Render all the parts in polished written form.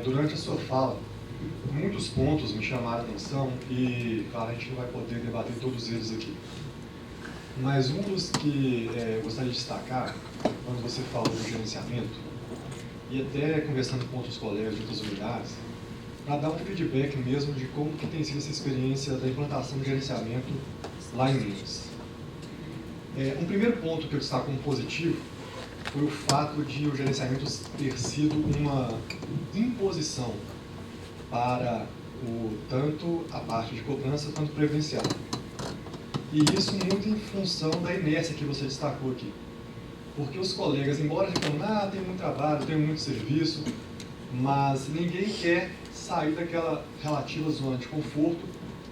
durante a sua fala, muitos pontos me chamaram a atenção e, claro, a gente não vai poder debater todos eles aqui. Mas um dos que eu gostaria de destacar, quando você falou do gerenciamento, e até conversando com outros colegas de outras unidades, para dar um feedback mesmo de como que tem sido essa experiência da implantação do gerenciamento lá em Minas. Um primeiro ponto que eu destaco como positivo foi o fato de o gerenciamento ter sido uma imposição para tanto a parte de cobrança quanto previdenciária. E isso muito em função da inércia que você destacou aqui. Porque os colegas, embora reclamem, tem muito trabalho, tem muito serviço, mas ninguém quer sair daquela relativa zona de conforto.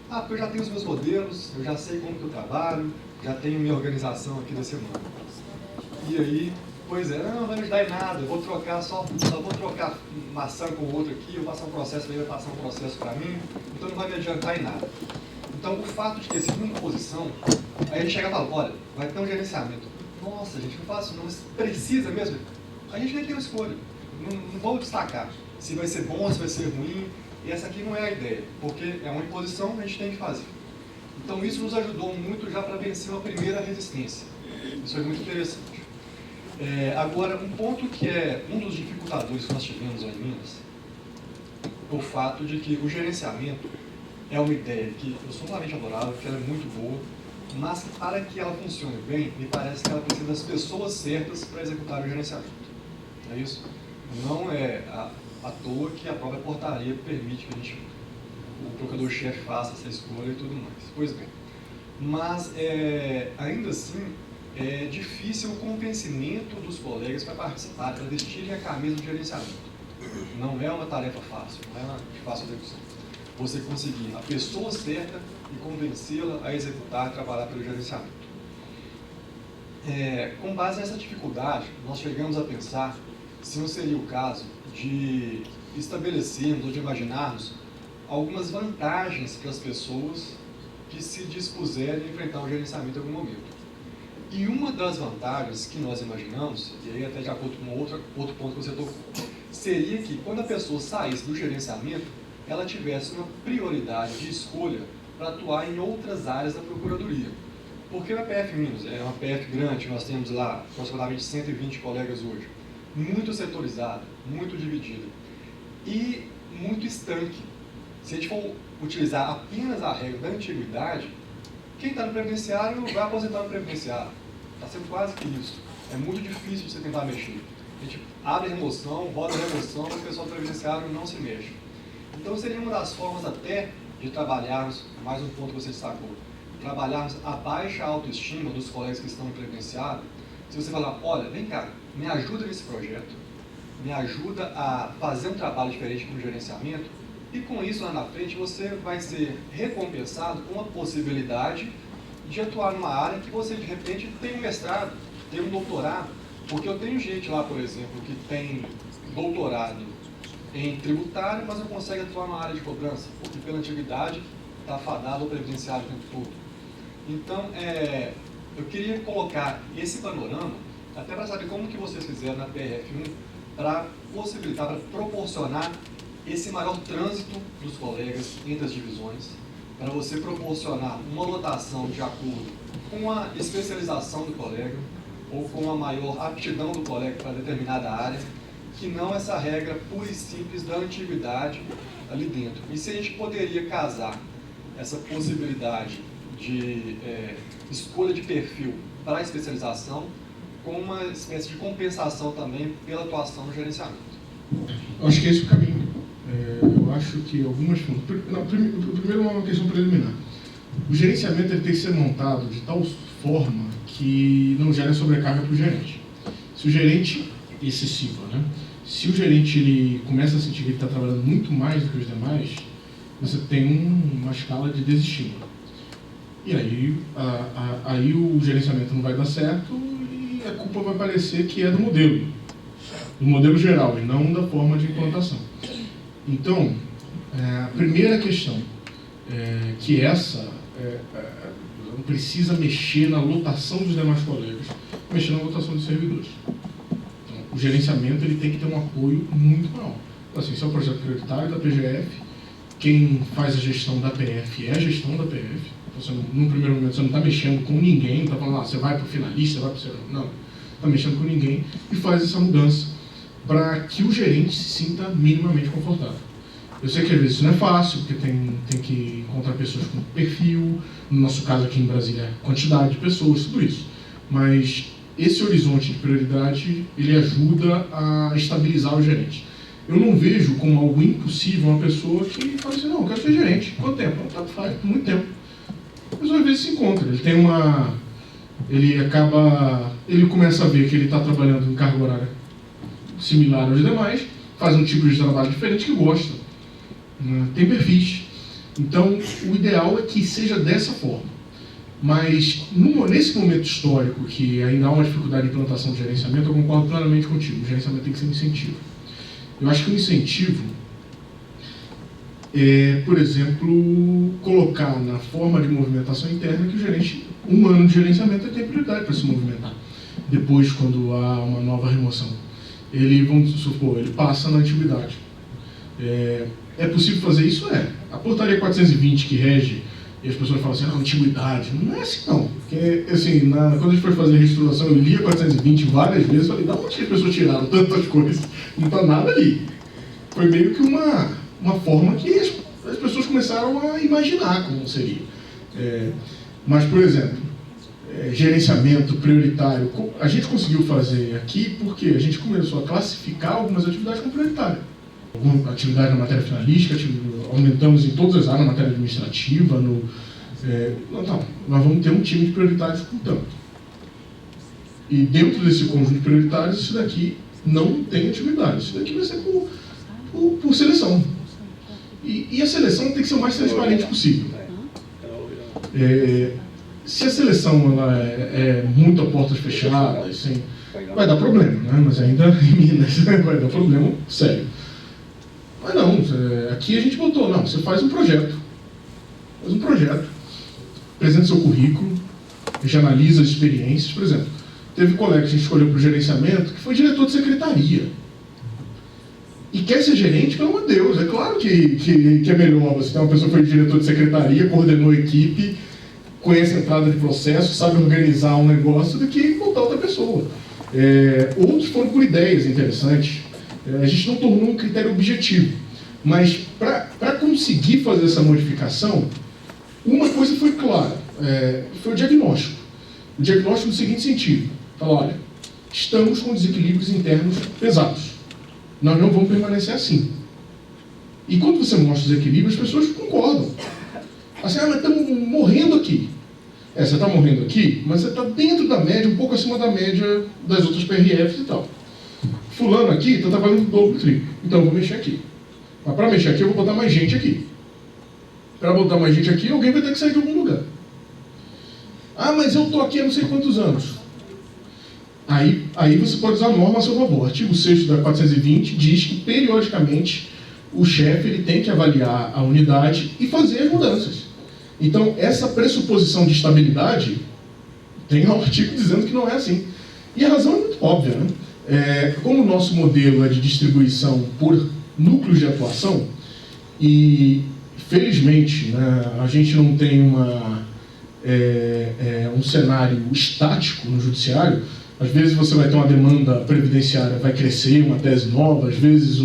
Porque eu já tenho os meus modelos, eu já sei como que eu trabalho, já tenho minha organização aqui da semana. E aí, pois é, não vai me ajudar em nada, eu vou trocar só vou trocar maçã com o outro aqui, eu vou passar um processo, ele vai passar um processo para mim, então não vai me adiantar em nada. Então, o fato de ter sido uma imposição, aí a gente chega e fala, olha, vai ter um gerenciamento. Nossa, gente, não faço não, mas precisa mesmo? A gente nem tem uma escolha, não vou destacar se vai ser bom, se vai ser ruim, e essa aqui não é a ideia, porque é uma imposição que a gente tem que fazer. Então, isso nos ajudou muito já para vencer uma primeira resistência. Isso é muito interessante. Agora, um ponto que é um dos dificultadores que nós tivemos lá em Minas, é o fato de que o gerenciamento é uma ideia que eu sou totalmente favorável, que ela é muito boa, mas para que ela funcione bem, me parece que ela precisa das pessoas certas para executar o gerenciamento. É isso? Não é à toa que a própria portaria permite que o procurador-chefe faça essa escolha e tudo mais. Pois bem, mas ainda assim é difícil o convencimento dos colegas para participar, para vestirem a camisa do gerenciamento. Não é uma tarefa fácil, não é uma de fácil execução. Você conseguir a pessoa certa e convencê-la a executar e trabalhar pelo gerenciamento. Com base nessa dificuldade, nós chegamos a pensar se não seria o caso de estabelecermos ou de imaginarmos algumas vantagens para as pessoas que se dispuserem a enfrentar o gerenciamento em algum momento. E uma das vantagens que nós imaginamos, e aí até de acordo com outro ponto que você tocou, seria que quando a pessoa saísse do gerenciamento, ela tivesse uma prioridade de escolha para atuar em outras áreas da Procuradoria. Porque a PF Minas é uma PF grande, nós temos lá aproximadamente 120 colegas hoje, muito setorizada, muito dividida e muito estanque. Se a gente for utilizar apenas a regra da antiguidade, quem está no previdenciário vai aposentar no previdenciário. Está sendo quase que isso. É muito difícil você tentar mexer. A gente abre a remoção, roda a remoção, mas o pessoal do previdenciário não se mexe. Então seria uma das formas até de trabalharmos, mais um ponto que você destacou, trabalharmos a baixa autoestima dos colegas que estão no previdenciário. Se você falar, olha, vem cá, me ajuda nesse projeto, me ajuda a fazer um trabalho diferente com o gerenciamento, e com isso lá na frente você vai ser recompensado com a possibilidade de atuar numa área que você de repente tem um mestrado, tem um doutorado, porque eu tenho gente lá, por exemplo, que tem doutorado em tributário, mas não consegue atuar na área de cobrança, porque pela antiguidade está fadado ao previdenciário o tempo todo. Então, eu queria colocar esse panorama, até para saber como que vocês fizeram na PRF1, para possibilitar, para proporcionar esse maior trânsito dos colegas entre as divisões, para você proporcionar uma lotação de acordo com a especialização do colega, ou com a maior aptidão do colega para determinada área, que não essa regra pura e simples da antiguidade ali dentro. E se a gente poderia casar essa possibilidade de escolha de perfil para a especialização com uma espécie de compensação também pela atuação no gerenciamento. Eu acho que esse é o caminho. Eu acho que algumas... Primeiro, uma questão preliminar. O gerenciamento ele tem que ser montado de tal forma que não gere sobrecarga para o gerente. Se o gerente excessiva, né? Se o gerente ele começa a sentir que ele está trabalhando muito mais do que os demais, você tem uma escala de desestímulo. E aí o gerenciamento não vai dar certo e a culpa vai parecer que é do modelo geral e não da forma de implantação. Então, a primeira questão que não precisa mexer na lotação dos demais colegas, mexer na lotação dos servidores. Então, o gerenciamento ele tem que ter um apoio muito maior. Assim, isso é um projeto prioritário da PGF. Quem faz a gestão da PF é a gestão da PF. Então, num primeiro momento, você não está mexendo com ninguém, não está falando, você vai para o finalista, vai para o... Não, está mexendo com ninguém e faz essa mudança para que o gerente se sinta minimamente confortável. Eu sei que às vezes isso não é fácil, porque tem que encontrar pessoas com perfil, no nosso caso aqui em Brasília, quantidade de pessoas, tudo isso. Mas esse horizonte de prioridade, ele ajuda a estabilizar o gerente. Eu não vejo como algo impossível uma pessoa que fala assim, não, eu quero ser gerente. Quanto tempo? Não, tanto faz, muito tempo. Mas às vezes se encontra, ele começa a ver que ele está trabalhando em carga horária similar aos demais, faz um tipo de trabalho diferente que gosta, né? Tem perfis. Então, o ideal é que seja dessa forma. Mas, nesse momento histórico, que ainda há uma dificuldade de implantação de gerenciamento, eu concordo plenamente contigo. O gerenciamento tem que ser um incentivo. Eu acho que um incentivo é, por exemplo, colocar na forma de movimentação interna que o gerente, um ano de gerenciamento, tem prioridade para se movimentar. Depois, quando há uma nova remoção, vamos supor, ele passa na antiguidade. É possível fazer isso? É. A portaria 420 que rege, e as pessoas falam assim, antiguidade. Não é assim, não. Porque, assim, quando a gente foi fazer a reestruturação, eu li a 420 várias vezes, falei, da onde as pessoas tiraram tantas coisas? Não está nada ali. Foi meio que uma forma que as pessoas começaram a imaginar como seria. Mas, por exemplo, gerenciamento prioritário, a gente conseguiu fazer aqui porque a gente começou a classificar algumas atividades como prioritárias. Alguma atividade na matéria finalística, aumentamos em todas as áreas, na matéria administrativa, nós vamos ter um time de prioritários com tanto. E dentro desse conjunto de prioritários, isso daqui não tem atividade, isso daqui vai ser por seleção. E a seleção tem que ser o mais transparente possível. Se a seleção ela é muito a portas fechadas, assim, vai dar problema, né? Mas ainda em Minas vai dar problema sério. Mas não, aqui a gente botou, não, você faz um projeto, apresenta seu currículo, a gente analisa as experiências. Por exemplo, teve um colega que a gente escolheu para o gerenciamento que foi diretor de secretaria. E quer ser gerente, pelo amor de Deus, é claro que é melhor você ter uma pessoa que foi diretor de secretaria, coordenou a equipe, conhece a entrada de processo, sabe organizar um negócio, do que botar outra pessoa. Outros foram por ideias interessantes. A gente não tornou um critério objetivo, mas para conseguir fazer essa modificação, uma coisa foi clara, foi o diagnóstico. O diagnóstico no seguinte sentido: fala, olha, estamos com desequilíbrios internos pesados, nós não vamos permanecer assim. E quando você mostra os equilíbrios, as pessoas concordam. Assim, mas estamos morrendo aqui. Você está morrendo aqui, mas você está dentro da média, um pouco acima da média das outras PRFs e tal. Fulano aqui está trabalhando dobro triplo, então eu vou mexer aqui. Mas para mexer aqui eu vou botar mais gente aqui. Para botar mais gente aqui, alguém vai ter que sair de algum lugar. Mas eu estou aqui há não sei quantos anos. Aí você pode usar a norma a seu favor. O artigo 6º da 420 diz que, periodicamente, o chefe ele tem que avaliar a unidade e fazer as mudanças. Então, essa pressuposição de estabilidade, tem um artigo dizendo que não é assim. E a razão é muito óbvia, né? Como o nosso modelo é de distribuição por núcleos de atuação, e felizmente, né, a gente não tem um cenário estático no judiciário. Às vezes você vai ter uma demanda previdenciária, vai crescer, uma tese nova, às vezes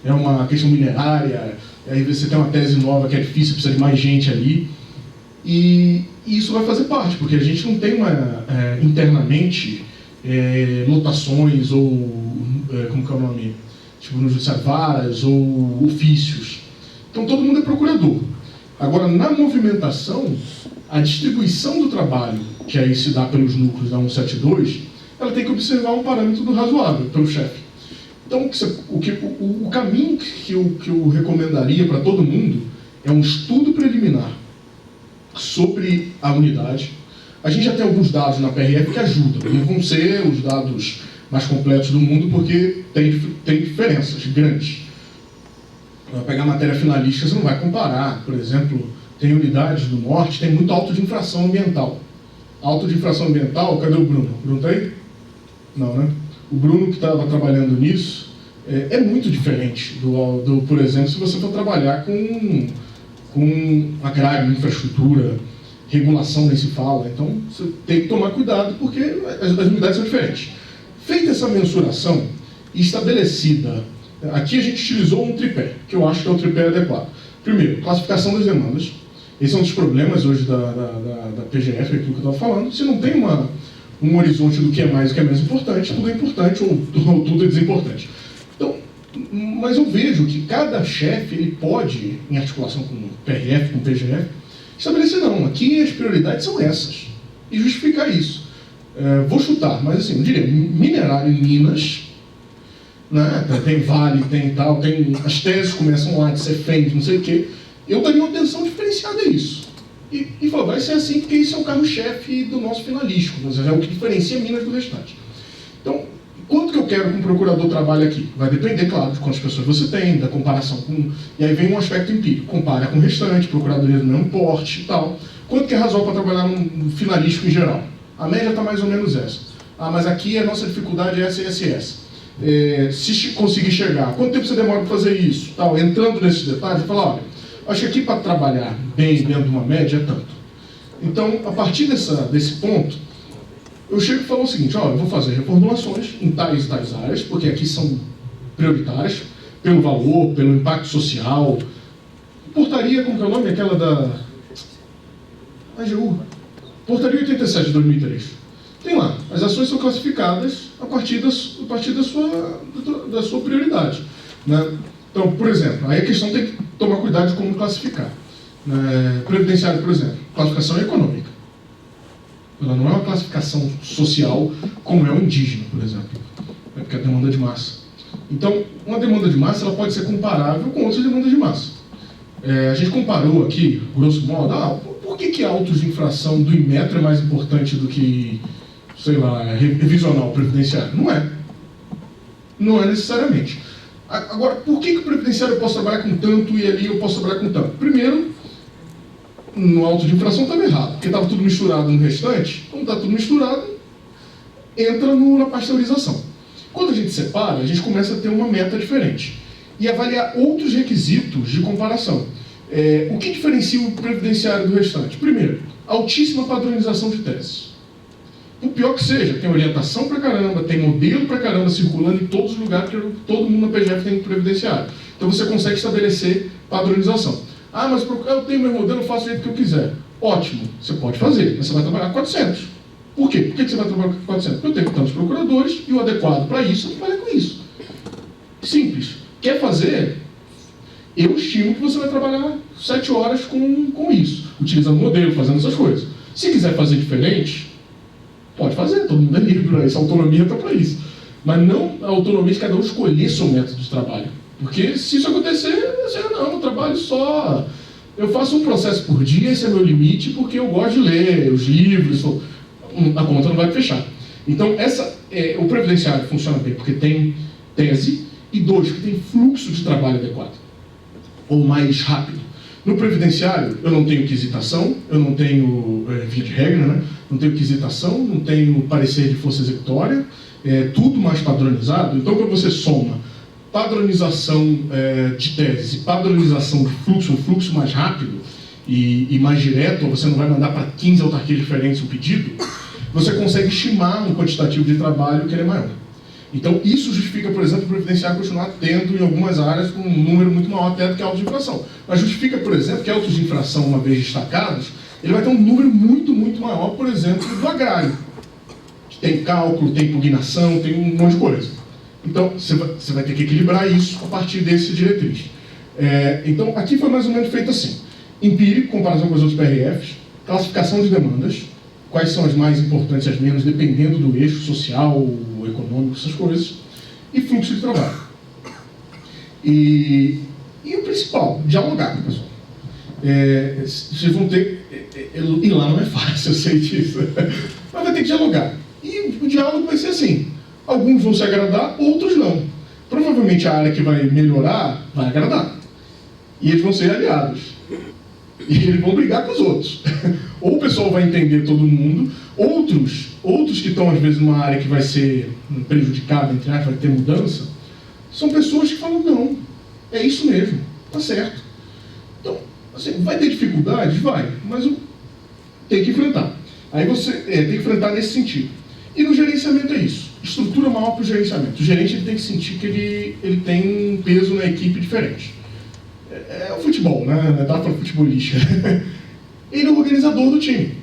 é uma questão minerária, aí você tem uma tese nova que é difícil, precisa de mais gente ali, e isso vai fazer parte, porque a gente não tem internamente lotações ou, como que é o nome, tipo no judiciário, varas ou ofícios. Então todo mundo é procurador. Agora, na movimentação, a distribuição do trabalho, que aí se dá pelos núcleos da 172, ela tem que observar um parâmetro do razoável pelo chefe. Então, o caminho que eu recomendaria para todo mundo é um estudo preliminar sobre a unidade. A gente já tem alguns dados na PRF que ajudam. Não vão ser os dados mais completos do mundo, porque tem diferenças grandes. Para pegar a matéria finalística, você não vai comparar. Por exemplo, tem unidades do norte, tem muito auto de infração ambiental. Auto de infração ambiental, cadê o Bruno? O Bruno está aí? Não, né? O Bruno, que estava trabalhando nisso, é muito diferente por exemplo, se você for trabalhar com agrário, infraestrutura, regulação nem se fala. Então, você tem que tomar cuidado, porque as unidades são diferentes. Feita essa mensuração e estabelecida, aqui a gente utilizou um tripé, que eu acho que é o tripé adequado. Primeiro, classificação das demandas. Esse é um dos problemas hoje da PGF, aquilo que eu estava falando. Se não tem um horizonte do que é mais e do que é menos importante, tudo é importante ou tudo é desimportante. Então, mas eu vejo que cada chefe ele pode, em articulação com o PRF, com o PGF, estabelecer, não, aqui as prioridades são essas, e justificar isso. Vou chutar, mas assim, eu diria, minerário em Minas, né, tem Vale, tem tal, as teses começam lá de Cefend, não sei o quê, eu daria uma atenção diferenciada a isso. E falar, vai ser assim porque isso é o carro-chefe do nosso finalístico, mas é o que diferencia Minas do restante. Então, quanto que eu quero que um procurador trabalhe aqui? Vai depender, claro, de quantas pessoas você tem, da comparação com... E aí vem um aspecto empírico, compara com o restante, procuradoria do mesmo porte e tal. Quanto que é razoável para trabalhar no finalístico em geral? A média está mais ou menos essa. Mas aqui a nossa dificuldade é essa e essa e essa. Se conseguir chegar, quanto tempo você demora para fazer isso? Tal, entrando nesses detalhes, falar, olha, acho que aqui para trabalhar bem dentro de uma média é tanto. Então, a partir desse ponto, eu chego e falo o seguinte, eu vou fazer reformulações em tais e tais áreas, porque aqui são prioritárias, pelo valor, pelo impacto social. Portaria, como que é o nome? Aquela da AGU. Portaria 87 de 2003. Tem lá, as ações são classificadas a partir da sua prioridade. Né? Então, por exemplo, aí a questão tem que tomar cuidado de como classificar. Previdenciário, por exemplo, classificação econômica. Ela não é uma classificação social como é o indígena, por exemplo. Porque é a demanda de massa. Então, uma demanda de massa ela pode ser comparável com outras demandas de massa. A gente comparou aqui, grosso modo, por que autos de infração do Inmetro é mais importante do que, sei lá, revisional previdenciário? Não é. Não é necessariamente. Agora, por que o previdenciário eu posso trabalhar com tanto e ali eu posso trabalhar com tanto? Primeiro, no auto de infração estava errado, porque estava tudo misturado no restante. Como está tudo misturado, entra na pasteurização. Quando a gente separa, a gente começa a ter uma meta diferente e avaliar outros requisitos de comparação. O que diferencia o previdenciário do restante? Primeiro, altíssima padronização de teses. O pior que seja, tem orientação pra caramba, tem modelo pra caramba circulando em todos os lugares, que todo mundo na PGF tem previdenciário. Então você consegue estabelecer padronização. Mas eu tenho meu modelo, eu faço do jeito que eu quiser. Ótimo, você pode fazer, mas você vai trabalhar 400. Por quê? Por que você vai trabalhar com 400? Porque eu tenho tantos procuradores e o adequado para isso, eu trabalho com isso. Simples. Quer fazer? Eu estimo que você vai trabalhar 7 horas com isso, utilizando modelo, fazendo essas coisas. Se quiser fazer diferente, pode fazer, todo mundo é livre, essa autonomia está para isso. Mas não a autonomia de cada um escolher seu método de trabalho. Porque se isso acontecer, eu trabalho só... Eu faço um processo por dia, esse é meu limite, porque eu gosto de ler os livros, a conta não vai fechar. Então, o previdenciário funciona bem porque tem tese, e 2, que tem fluxo de trabalho adequado, ou mais rápido. No previdenciário, eu não tenho quisitação, eu não tenho, via de regra, né? Não tenho quisitação, não tenho parecer de força executória, tudo mais padronizado. Então, quando você soma padronização de tese e padronização de fluxo, um fluxo mais rápido e mais direto, você não vai mandar para 15 autarquias diferentes um pedido, você consegue estimar um quantitativo de trabalho que ele é maior. Então, isso justifica, por exemplo, o previdenciário continuar tendo em algumas áreas com um número muito maior até do que autos de infração. Mas justifica, por exemplo, que autos de infração, uma vez destacados, ele vai ter um número muito, muito maior, por exemplo, do agrário. Tem cálculo, tem impugnação, tem um monte de coisa. Então, você vai ter que equilibrar isso a partir desse diretriz. Então, aqui foi mais ou menos feito assim. Empírico, comparação com os outros PRFs, classificação de demandas, quais são as mais importantes e as menos, dependendo do eixo social, econômico, essas coisas, e fluxo de trabalho. E o principal, dialogar, pessoal. Vocês vão ter... E lá não é fácil, eu sei disso. Mas vai ter que dialogar. E o diálogo vai ser assim. Alguns vão se agradar, outros não. Provavelmente a área que vai melhorar, vai agradar. E eles vão ser aliados. E eles vão brigar com os outros. Ou o pessoal vai entender todo mundo, outros que estão às vezes numa área que vai ser prejudicada, entre aspas, vai ter mudança, são pessoas que falam, não, é isso mesmo, tá certo. Então, assim, vai ter dificuldades? Vai, mas tem que enfrentar. Aí você tem que enfrentar nesse sentido. E no gerenciamento é isso. Estrutura maior para o gerenciamento. O gerente ele tem que sentir que ele tem um peso na equipe diferente. É o futebol, né? Metáfora futebolística. Ele é o organizador do time.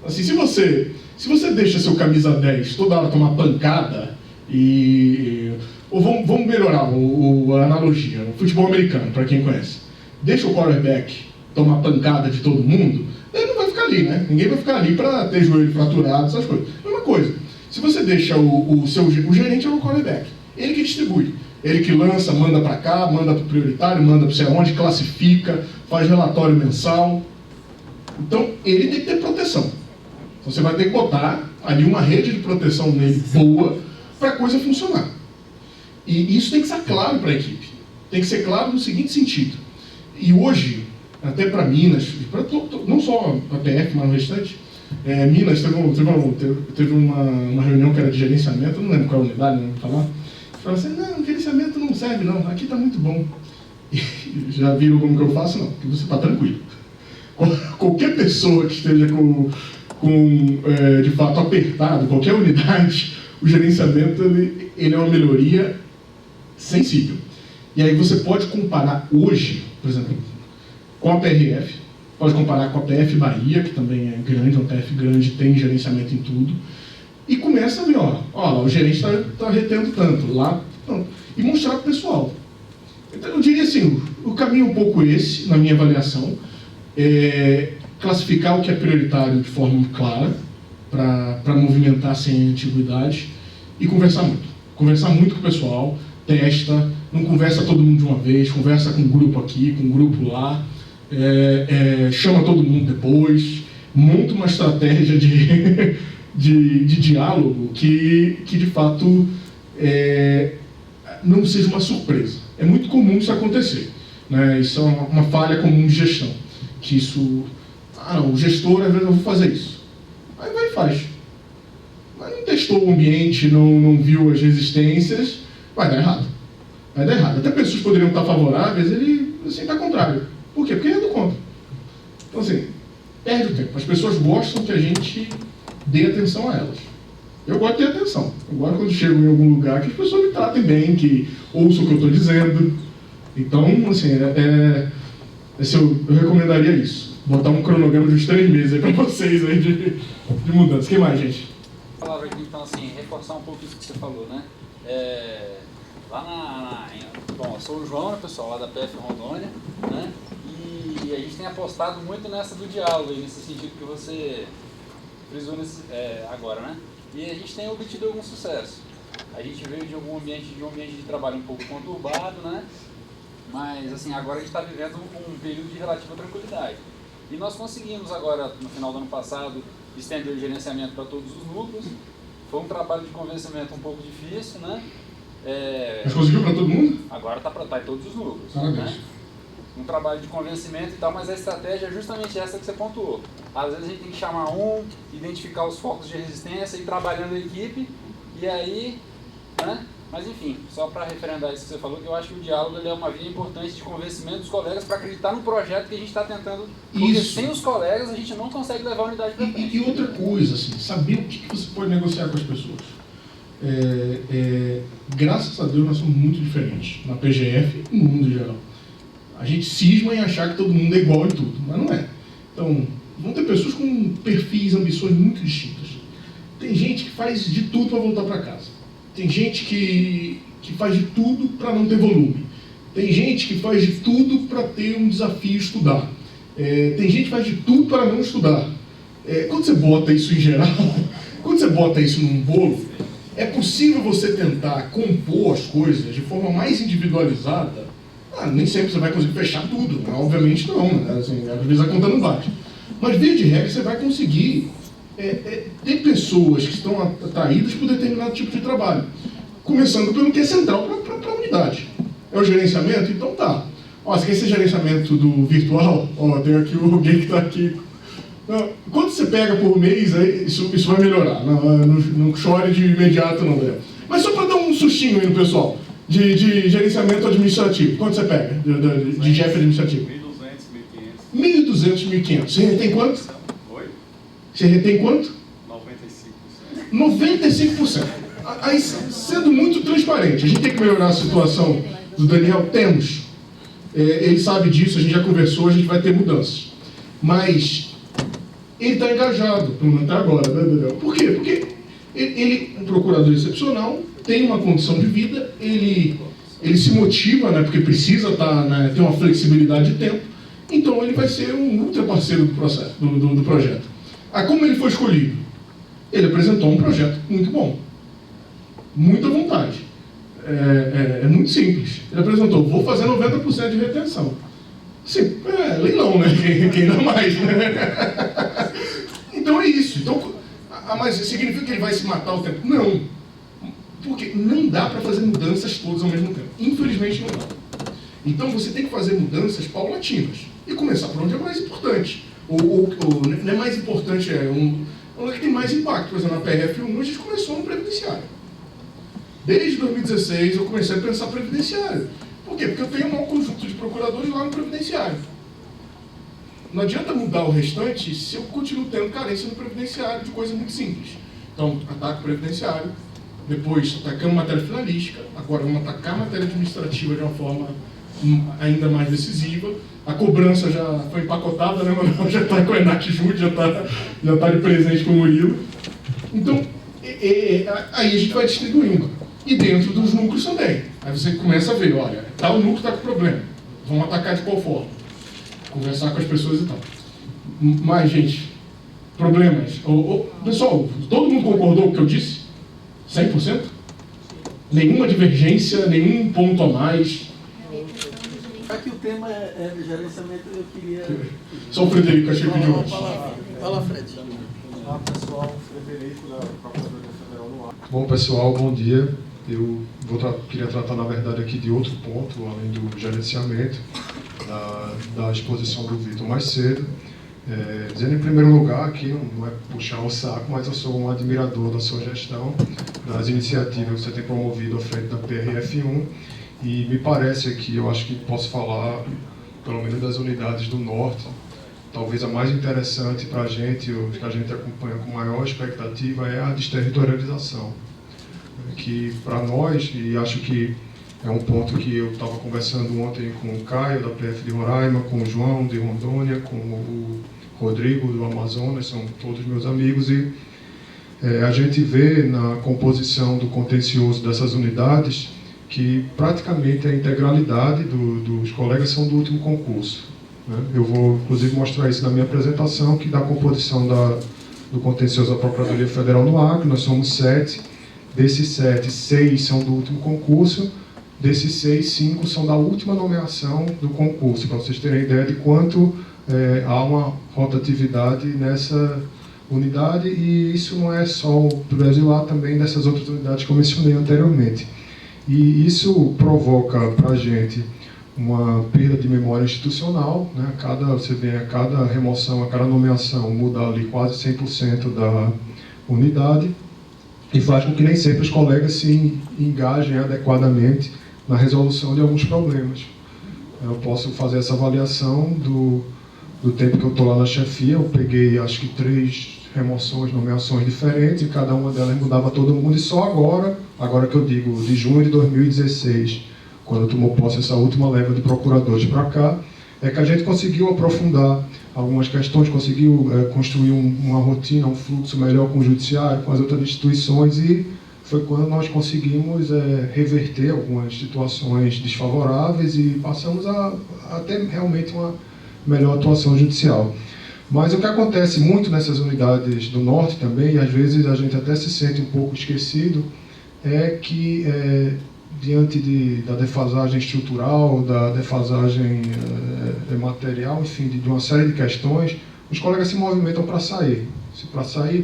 Assim, se você deixa seu camisa 10 toda hora tomar pancada ou vamos melhorar a analogia, o futebol americano, para quem conhece. Deixa o quarterback tomar pancada de todo mundo, ele não vai ficar ali, né? Ninguém vai ficar ali para ter joelho fraturado, essas coisas. Mesma coisa. Se você deixa o gerente é o quarterback. Ele que distribui. Ele que lança, manda para cá, manda para o prioritário, manda para sei onde, classifica, faz relatório mensal. Então, ele tem que ter proteção. Então, você vai ter que botar ali uma rede de proteção nele boa para a coisa funcionar. E isso tem que ser claro para a equipe. Tem que ser claro no seguinte sentido. E hoje, até para Minas, não só para a PF, mas no restante, Minas teve uma reunião que era de gerenciamento, não lembro qual unidade, não vou falar. Falaram assim, não, gerenciamento não serve não, aqui está muito bom. E já viram como que eu faço? Não, porque você está tranquilo. Qualquer pessoa que esteja de fato apertado, qualquer unidade, o gerenciamento ele é uma melhoria sensível. E aí você pode comparar hoje, por exemplo, com a PRF, pode comparar com a PF Bahia, que também é grande, uma PF grande, tem gerenciamento em tudo, e começa a ver, ó o gerente está retendo tanto, lá, não, e mostrar para o pessoal. Então, eu diria assim, o caminho é um pouco esse, na minha avaliação, classificar o que é prioritário de forma clara, para movimentar sem antiguidade, e conversar muito. Conversar muito com o pessoal, testa, não conversa todo mundo de uma vez, conversa com um grupo aqui, com um grupo lá, chama todo mundo depois, monta uma estratégia de diálogo que de fato não seja uma surpresa. É muito comum isso acontecer, né? Isso é uma falha comum de gestão, que isso, o gestor às vezes eu vou fazer isso, aí vai e faz, mas não testou o ambiente, não viu as resistências, vai dar errado. Vai dar errado. Até pessoas poderiam estar favoráveis, ele assim, está contrário. Por quê? Porque ele é do contra. Então, assim, perde o tempo. As pessoas gostam que a gente dê atenção a elas. Eu gosto de ter atenção. Eu gosto quando chego em algum lugar que as pessoas me tratem bem, que ouçam o que eu estou dizendo. Então, assim, eu recomendaria isso. Botar um cronograma de uns 3 meses aí para vocês aí de mudança. O que mais, gente? Palavra aqui, então, assim, reforçar um pouco isso que você falou, né? Bom, eu sou o João, pessoal, lá da PF Rondônia, né? E a gente tem apostado muito nessa do diálogo, nesse sentido que você frisou agora, né? E a gente tem obtido algum sucesso. A gente veio de um ambiente de trabalho um pouco conturbado, né? Mas, assim, agora a gente está vivendo um período de relativa tranquilidade. E nós conseguimos agora, no final do ano passado, estender o gerenciamento para todos os núcleos. Foi um trabalho de convencimento um pouco difícil, né? Mas conseguiu para todo mundo? Agora está em todos os núcleos. Parabéns. Né? Um trabalho de convencimento e tal, mas a estratégia é justamente essa que você pontuou. Às vezes a gente tem que chamar identificar os focos de resistência, ir trabalhando a equipe, e aí, né? Mas enfim, só para referendar isso que você falou, que eu acho que o diálogo ele é uma via importante de convencimento dos colegas para acreditar no projeto que a gente está tentando. Porque isso. Sem os colegas a gente não consegue levar a unidade para frente. E outra coisa, assim, saber o que você pode negociar com as pessoas. Graças a Deus nós somos muito diferentes na PGF e no mundo em geral. A gente cisma em achar que todo mundo é igual em tudo, mas não é. Então, vão ter pessoas com perfis, ambições muito distintas. Tem gente que faz de tudo para voltar para casa. Tem gente que faz de tudo para não ter volume. Tem gente que faz de tudo para ter um desafio estudar. Tem gente que faz de tudo para não estudar. Quando você bota isso em geral, quando você bota isso num bolo, é possível você tentar compor as coisas de forma mais individualizada. Nem sempre você vai conseguir fechar tudo, né? Obviamente não, né? Assim, às vezes a conta não bate. Mas, via de regra, você vai conseguir ter pessoas que estão atraídas por determinado tipo de trabalho. Começando pelo que é central para a unidade. É o gerenciamento? Então tá. Você quer ser gerenciamento do virtual? Tem aqui alguém que está aqui. Quanto você pega por mês, isso vai melhorar. Não chore de imediato, não. Mas só para dar um sustinho aí no pessoal. de gerenciamento administrativo? Quanto você pega de chefe administrativo? 1.200, 1.200, 1.500. Você retém quanto? Oi? Você retém quanto? 95%. 95%. Aí, sendo muito transparente, a gente tem que melhorar a situação do Daniel? Temos. Ele sabe disso, a gente já conversou, a gente vai ter mudanças. Mas ele está engajado, pelo menos até agora, né, Daniel? Por quê? Porque ele é um procurador excepcional, tem uma condição de vida, ele se motiva, né, porque precisa ter uma flexibilidade de tempo, então ele vai ser um ultra parceiro do processo, do projeto. Como ele foi escolhido? Ele apresentou um projeto muito bom, muita vontade. É muito simples. Ele apresentou, vou fazer 90% de retenção. Sim, leilão, né? Quem dá mais, né? Então é isso. Então, mas significa que ele vai se matar o tempo? Não. Porque não dá para fazer mudanças todas ao mesmo tempo. Infelizmente não dá. Então você tem que fazer mudanças paulatinas. E começar por onde é mais importante. Ou não é mais importante, onde é que tem mais impacto. Por exemplo, na PRF1 a gente começou no previdenciário. Desde 2016 eu comecei a pensar previdenciário. Por quê? Porque eu tenho um maior conjunto de procuradores lá no previdenciário. Não adianta mudar o restante se eu continuo tendo carência no previdenciário de coisa muito simples. Então, ataque previdenciário, depois atacamos matéria finalística, agora vamos atacar a matéria administrativa de uma forma ainda mais decisiva. A cobrança já foi empacotada, né, Manuel? Já está com o Enac Júlio, já tá de presente com o Murilo. Então, aí a gente vai distribuindo. E dentro dos núcleos também. Aí você começa a ver, olha, tal núcleo está com problema. Vamos atacar de qual forma? Conversar com as pessoas e tal. Mas, gente, problemas. Pessoal, todo mundo concordou com o que eu disse? 100%? Nenhuma divergência, nenhum ponto a mais. Aqui o tema é gerenciamento, eu queria... Só o Frederico, achei que pediu antes. Fala, Fred. Olá, pessoal. Frederico, da Procuradoria Federal no Acre. Bom, pessoal, bom dia. Eu queria tratar, na verdade, aqui de outro ponto, além do gerenciamento, da exposição do Vitor mais cedo. Dizendo em primeiro lugar, aqui não é puxar o saco, mas eu sou um admirador da sua gestão, das iniciativas que você tem promovido à frente da PRF1, e me parece aqui, eu acho que posso falar, pelo menos das unidades do Norte, talvez a mais interessante para a gente, o que a gente acompanha com maior expectativa, é a desterritorialização. Que para nós, e acho que é um ponto que eu estava conversando ontem com o Caio, da PF de Roraima, com o João, de Rondônia, com o Rodrigo, do Amazonas, são todos meus amigos, e a gente vê na composição do contencioso dessas unidades que praticamente a integralidade dos colegas são do último concurso. Eu vou, inclusive, mostrar isso na minha apresentação, que da composição do contencioso da Procuradoria Federal no Acre, nós somos 7. Desses 7, 6 são do último concurso. Desses 6, 5 são da última nomeação do concurso, para vocês terem ideia de quanto há uma rotatividade nessa unidade, e isso não é só do Brasil, há também dessas outras unidades que eu mencionei anteriormente. E isso provoca para a gente uma perda de memória institucional, né? Você vê a cada remoção, a cada nomeação muda ali quase 100% da unidade, e faz com que nem sempre os colegas se engajem adequadamente na resolução de alguns problemas. Eu posso fazer essa avaliação do tempo que eu estou lá na chefia. Eu peguei, acho que 3 remoções, nomeações diferentes, e cada uma delas mudava todo mundo, e só agora que eu digo, de junho de 2016, quando tomou posse essa última leva de procuradores para cá, é que a gente conseguiu aprofundar algumas questões, conseguiu construir uma rotina, um fluxo melhor com o judiciário, com as outras instituições, e foi quando nós conseguimos reverter algumas situações desfavoráveis e passamos a ter realmente uma melhor atuação judicial. Mas o que acontece muito nessas unidades do Norte também, e às vezes a gente até se sente um pouco esquecido, é que diante da defasagem estrutural, da defasagem material, enfim, de uma série de questões, os colegas se movimentam para sair.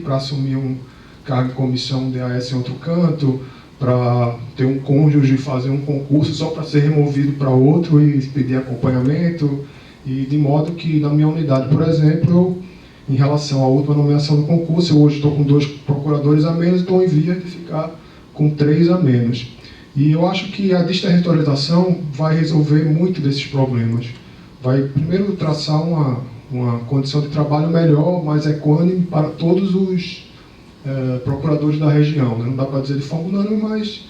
Para assumir um cargo em comissão DAS em outro canto, para ter um cônjuge, fazer um concurso só para ser removido para outro e pedir acompanhamento, e de modo que na minha unidade, por exemplo, em relação à última nomeação do concurso, eu hoje estou com 2 procuradores a menos, estou em via de ficar com 3 a menos. E eu acho que a desterritorialização vai resolver muito desses problemas. Vai, primeiro, traçar uma condição de trabalho melhor, mais equânime para todos os procuradores da região. Né? Não dá para dizer de forma unânime, mas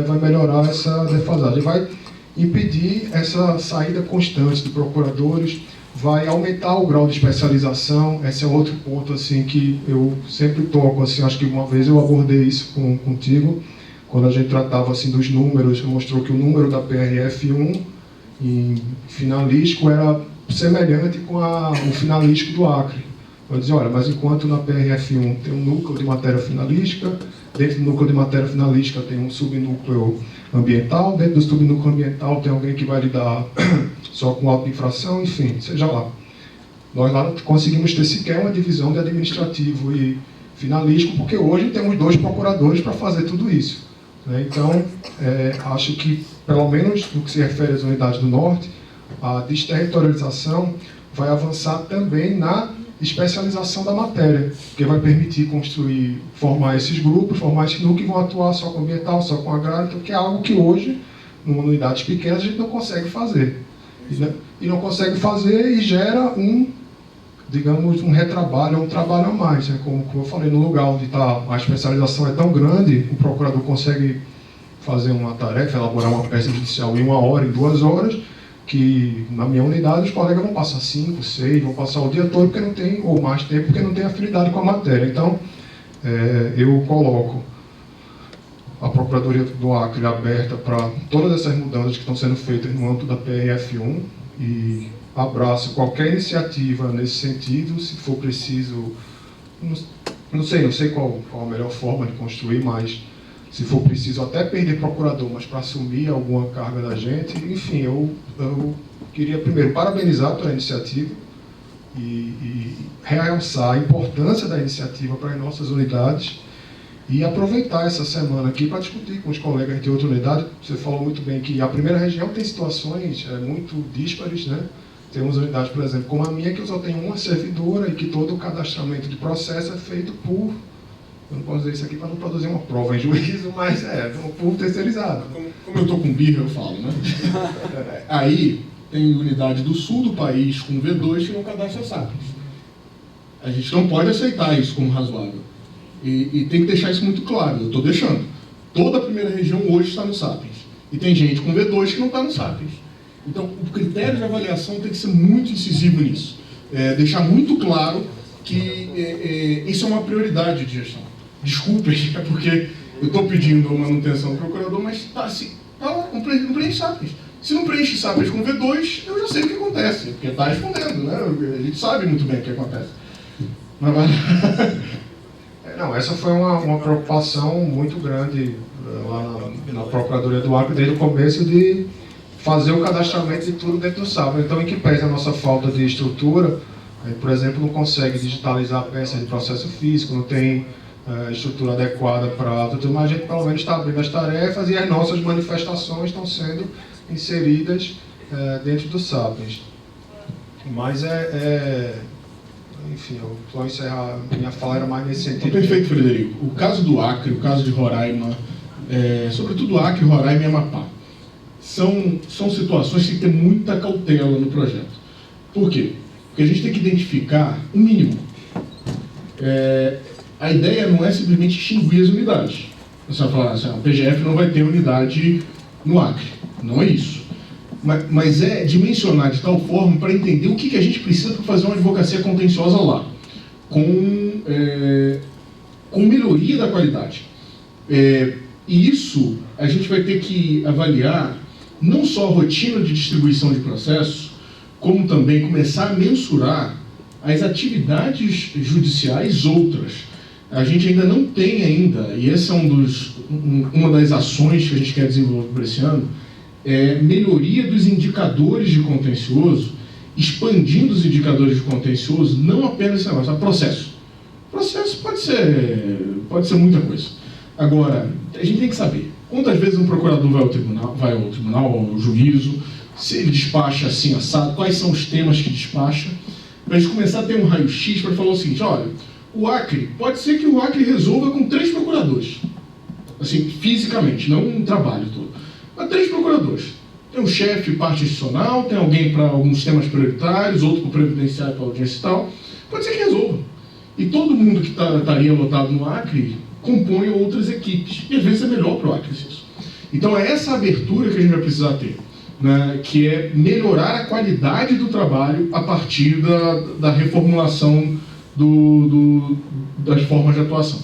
vai melhorar essa defasagem. Vai impedir essa saída constante de procuradores, vai aumentar o grau de especialização. Esse é outro ponto assim, que eu sempre toco. Assim, acho que uma vez eu abordei isso contigo, quando a gente tratava assim, dos números, mostrou que o número da PRF1 em finalístico era semelhante com o finalístico do Acre. Eu dizia, olha, mas enquanto na PRF1 tem um núcleo de matéria finalística, dentro do núcleo de matéria finalística tem um subnúcleo ambiental, dentro do subnúcleo ambiental tem alguém que vai lidar só com auto-infração, enfim, seja lá. Nós lá não conseguimos ter sequer uma divisão de administrativo e finalístico, porque hoje temos 2 procuradores para fazer tudo isso. Né? Então, acho que, pelo menos no que se refere às unidades do Norte, a desterritorialização vai avançar também na especialização da matéria, que vai permitir formar esses grupos, formar esse núcleo que vão atuar só com ambiental, só com agrário, que é algo que hoje, em unidades pequenas, a gente não consegue fazer. E não consegue fazer e gera digamos, um retrabalho, um trabalho a mais. Né? Como eu falei, no lugar onde a especialização é tão grande, o procurador consegue fazer uma tarefa, elaborar uma peça judicial em 1 hora, em 2 horas, que na minha unidade os colegas vão passar 5, 6, vão passar o dia todo, porque não tem, ou mais tempo, porque não tem afinidade com a matéria. Então, eu coloco a Procuradoria do Acre aberta para todas essas mudanças que estão sendo feitas no âmbito da PRF1 e abraço qualquer iniciativa nesse sentido, se for preciso, não sei qual a melhor forma de construir, mas se for preciso até perder procurador, mas para assumir alguma carga da gente, enfim, eu queria primeiro parabenizar pela iniciativa e realçar a importância da iniciativa para as nossas unidades e aproveitar essa semana aqui para discutir com os colegas de outra unidade. Você falou muito bem que a primeira região tem situações muito díspares, né? Temos unidades, por exemplo, como a minha, que eu só tenho uma servidora e que todo o cadastramento de processo é feito por... Eu não posso dizer isso aqui para não produzir uma prova em juízo, mas por terceirizado. Como eu estou com birra, eu falo, né? Aí tem unidade do sul do país com V2 que não cadastra SAPES. A gente não pode aceitar isso como razoável. E tem que deixar isso muito claro, eu estou deixando. Toda a primeira região hoje está no SAPES. E tem gente com V2 que não está no SAPES. Então, o critério de avaliação tem que ser muito incisivo nisso. Deixar muito claro que isso é uma prioridade de gestão. Desculpem, é porque eu estou pedindo a manutenção do procurador, mas não preenche SAPES. Se não preenche SAPES com V2, eu já sei o que acontece, porque está respondendo, né? A gente sabe muito bem o que acontece. Não, essa foi uma preocupação muito grande lá na Procuradoria do Acre, desde o começo, de fazer o cadastramento de tudo dentro do SAPES. Então, em que pese a nossa falta de estrutura, por exemplo, não consegue digitalizar peças de processo físico, não tem estrutura adequada para tudo, mas a gente pelo menos está abrindo as tarefas e as nossas manifestações estão sendo inseridas dentro do SAPES. Mas enfim, eu vou encerrar, minha fala era mais nesse sentido. Perfeito, Frederico. O caso do Acre, o caso de Roraima, sobretudo Acre, Roraima e Amapá, são situações que tem que ter muita cautela no projeto. Por quê? Porque a gente tem que identificar o mínimo. A ideia não é simplesmente extinguir as unidades. Você vai falar assim, a PGF não vai ter unidade no Acre. Não é isso. Mas é dimensionar de tal forma para entender o que a gente precisa para fazer uma advocacia contenciosa lá, com melhoria da qualidade. E isso a gente vai ter que avaliar não só a rotina de distribuição de processos, como também começar a mensurar as atividades judiciais outras. A gente ainda não tem e essa é uma das ações que a gente quer desenvolver por esse ano, melhoria dos indicadores de contencioso, expandindo os indicadores de contencioso, não apenas esse negócio, processo. Processo pode ser muita coisa. Agora, a gente tem que saber quantas vezes um procurador vai ao tribunal, ao juízo, se ele despacha assim, assado, quais são os temas que despacha, para a gente começar a ter um raio-x para falar o seguinte, olha, o Acre, pode ser que o Acre resolva com 3 procuradores, assim, fisicamente, não um trabalho todo. há 3 procuradores. Tem um chefe parte institucional, tem alguém para alguns temas prioritários, outro para o previdenciário, para a audiência e tal. Pode ser que resolva. E todo mundo que estaria lotado no Acre compõe outras equipes. E às vezes é melhor para o Acre isso. Então é essa abertura que a gente vai precisar ter, né, que é melhorar a qualidade do trabalho a partir da reformulação das formas de atuação.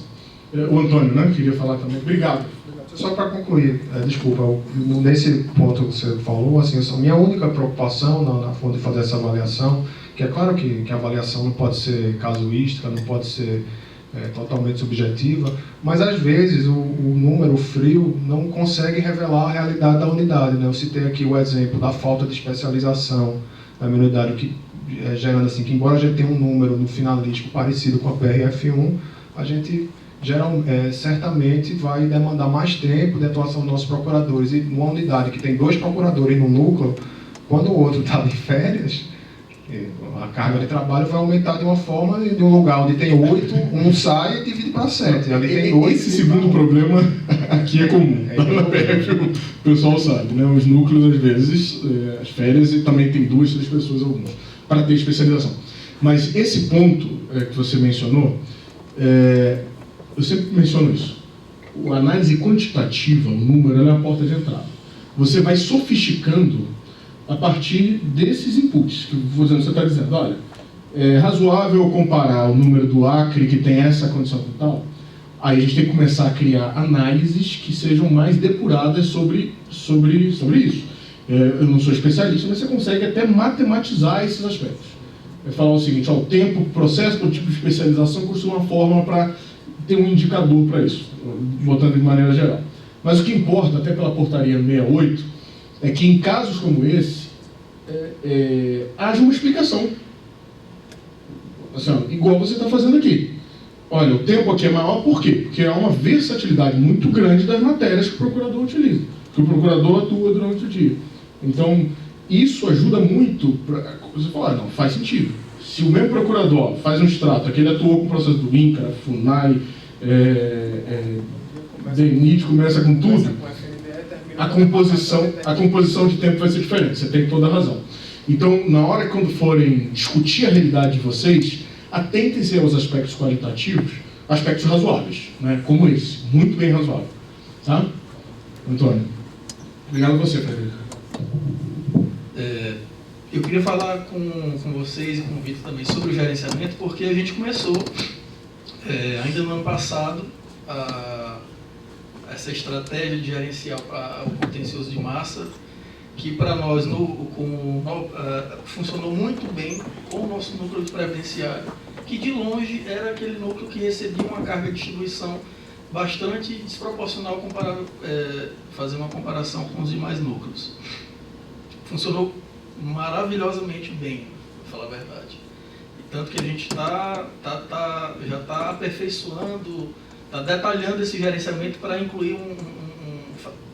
O Antônio, né, queria falar também. Obrigado. Só para concluir, desculpa, nesse ponto que você falou, assim, a minha única preocupação na forma de fazer essa avaliação, que é claro que a avaliação não pode ser casuística, não pode ser totalmente subjetiva, mas às vezes o número frio não consegue revelar a realidade da unidade, né? Eu citei aqui o exemplo da falta de especialização da minha unidade, que gerando assim, que embora a gente tenha um número no finalístico parecido com a PRF1, a gente certamente vai demandar mais tempo de atuação dos nossos procuradores. E numa unidade que tem 2 procuradores no núcleo, quando o outro está de férias, a carga de trabalho vai aumentar de uma forma, de um lugar onde tem 8, um sai e divide para 7. Ali tem 8. Esse segundo problema aqui é comum. Na PF o pessoal sabe, né? Os núcleos, às vezes, as férias, e também tem 2, 3 pessoas algumas, para ter especialização. Mas esse ponto que você mencionou, eu sempre menciono isso. A análise quantitativa, o número, é a porta de entrada. Você vai sofisticando a partir desses inputs, que você está dizendo, olha, é razoável comparar o número do Acre, que tem essa condição e tal. Aí a gente tem que começar a criar análises que sejam mais depuradas sobre isso. Eu não sou especialista, mas você consegue até matematizar esses aspectos. É falar o seguinte, o tempo, processo, o tipo de especialização costuma uma forma para ter um indicador para isso, botando de maneira geral. Mas o que importa, até pela portaria 68, é que em casos como esse, haja uma explicação. Assim, igual você está fazendo aqui. Olha, o tempo aqui é maior, por quê? Porque há uma versatilidade muito grande das matérias que o procurador utiliza, que o procurador atua durante o dia. Então, isso ajuda muito para você falar, não, faz sentido. Se o mesmo procurador faz um extrato, que ele atuou com o processo do INCRA, FUNAI, DENIT, começa com tudo, a composição de tempo vai ser diferente, você tem toda a razão. Então, na hora que quando forem discutir a realidade de vocês, atentem-se aos aspectos qualitativos, aspectos razoáveis, né? Como esse, muito bem razoável. Tá? Antônio. Obrigado a você, Frederico. Eu queria falar com vocês e com o Vitor também sobre o gerenciamento, porque a gente começou, ainda no ano passado, essa estratégia de gerenciar o contencioso de massa, que para nós funcionou muito bem com o nosso núcleo de previdenciário, que de longe era aquele núcleo que recebia uma carga de distribuição bastante desproporcional fazer uma comparação com os demais núcleos. Funcionou maravilhosamente bem, para falar a verdade. E tanto que a gente já está aperfeiçoando, está detalhando esse gerenciamento para incluir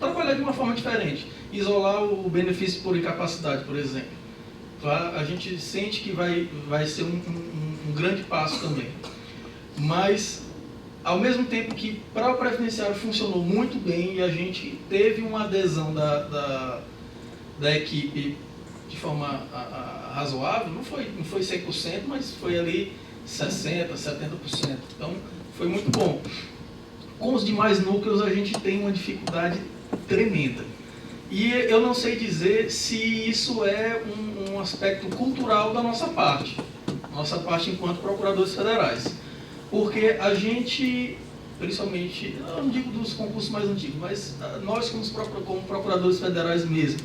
trabalhar de uma forma diferente. Isolar o benefício por incapacidade, por exemplo. A gente sente que vai ser um grande passo também. Mas, ao mesmo tempo que para o previdenciário funcionou muito bem e a gente teve uma adesão da equipe de forma razoável, não foi 100%, mas foi ali 60%, 70%. Então, foi muito bom. Com os demais núcleos, a gente tem uma dificuldade tremenda. E eu não sei dizer se isso é um aspecto cultural da nossa parte enquanto procuradores federais. Porque a gente, principalmente, eu não digo dos concursos mais antigos, mas nós como procuradores federais mesmo,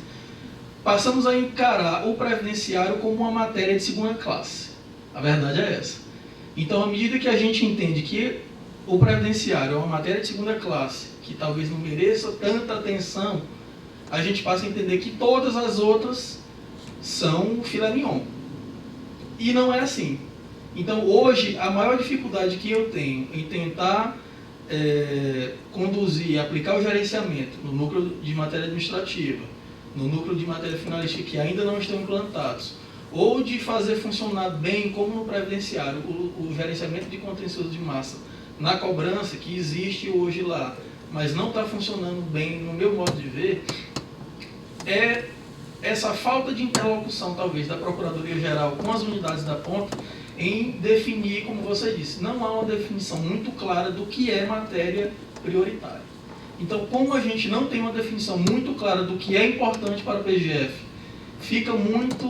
passamos a encarar o previdenciário como uma matéria de segunda classe. A verdade é essa. Então, à medida que a gente entende que o previdenciário é uma matéria de segunda classe, que talvez não mereça tanta atenção, a gente passa a entender que todas as outras são o filé mignon. E não é assim. Então, hoje, a maior dificuldade que eu tenho em tentar conduzir e aplicar o gerenciamento no núcleo de matéria administrativa, no núcleo de matéria finalística que ainda não estão implantados, ou de fazer funcionar bem, como no previdenciário, o gerenciamento de contencioso de massa na cobrança, que existe hoje lá, mas não está funcionando bem no meu modo de ver, é essa falta de interlocução, talvez, da Procuradoria-Geral com as unidades da ponta em definir, como você disse, não há uma definição muito clara do que é matéria prioritária. Então, como a gente não tem uma definição muito clara do que é importante para o PGF, fica muito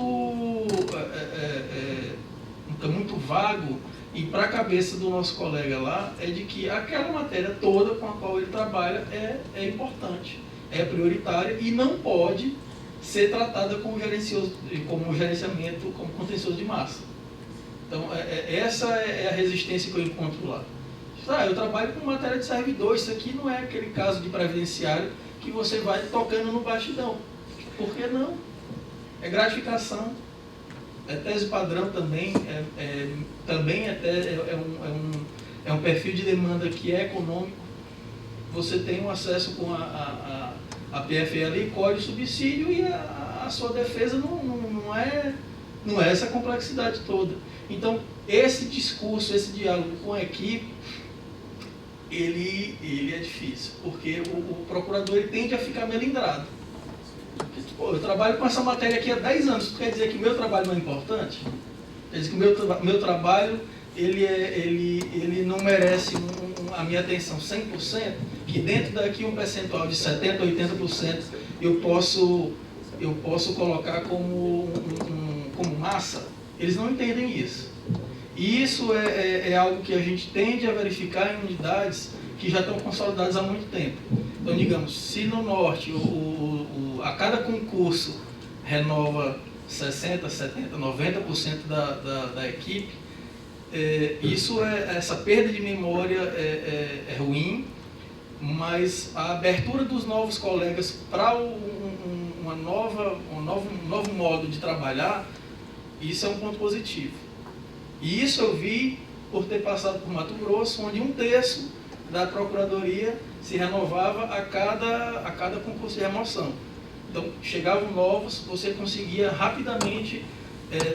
vago, e para a cabeça do nosso colega lá, é de que aquela matéria toda com a qual ele trabalha é importante, é prioritária e não pode ser tratada como gerenciamento, como contencioso de massa. Então, essa é a resistência que eu encontro lá. Eu trabalho com matéria de servidor, isso aqui não é aquele caso de previdenciário que você vai tocando no bastidão. Por que não? É gratificação, é tese padrão também, é um perfil de demanda que é econômico. Você tem um acesso com a PFL, colhe o subsídio e a sua defesa não é essa complexidade toda. Então, esse discurso, esse diálogo com a equipe, ele é difícil, porque o procurador ele tende a ficar melindrado. Eu trabalho com essa matéria aqui há 10 anos, isso quer dizer que o meu trabalho não é importante? Quer dizer que o meu trabalho ele não merece a minha atenção 100%, que dentro daqui um percentual de 70%, 80% eu posso colocar como massa. Eles não entendem isso. E isso é algo que a gente tende a verificar em unidades que já estão consolidadas há muito tempo. Então, digamos, se no Norte a cada concurso renova 60%, 70%, 90% da equipe, essa perda de memória é ruim, mas a abertura dos novos colegas para um novo modo de trabalhar, isso é um ponto positivo. E isso eu vi por ter passado por Mato Grosso, onde 1/3 da Procuradoria se renovava a cada concurso de remoção. Então, chegavam novos, você conseguia rapidamente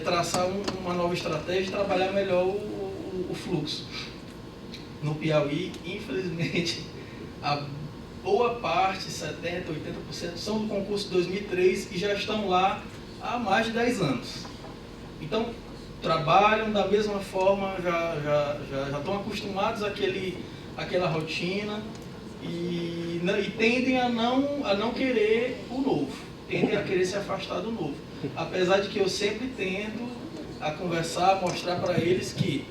traçar uma nova estratégia e trabalhar melhor o fluxo. No Piauí, infelizmente, a boa parte, 70%, 80%, são do concurso de 2003 e já estão lá há mais de 10 anos. Então, trabalham da mesma forma, já estão acostumados àquela rotina e tendem a não querer o novo, tendem a querer se afastar do novo. Apesar de que eu sempre tendo a conversar, mostrar para eles que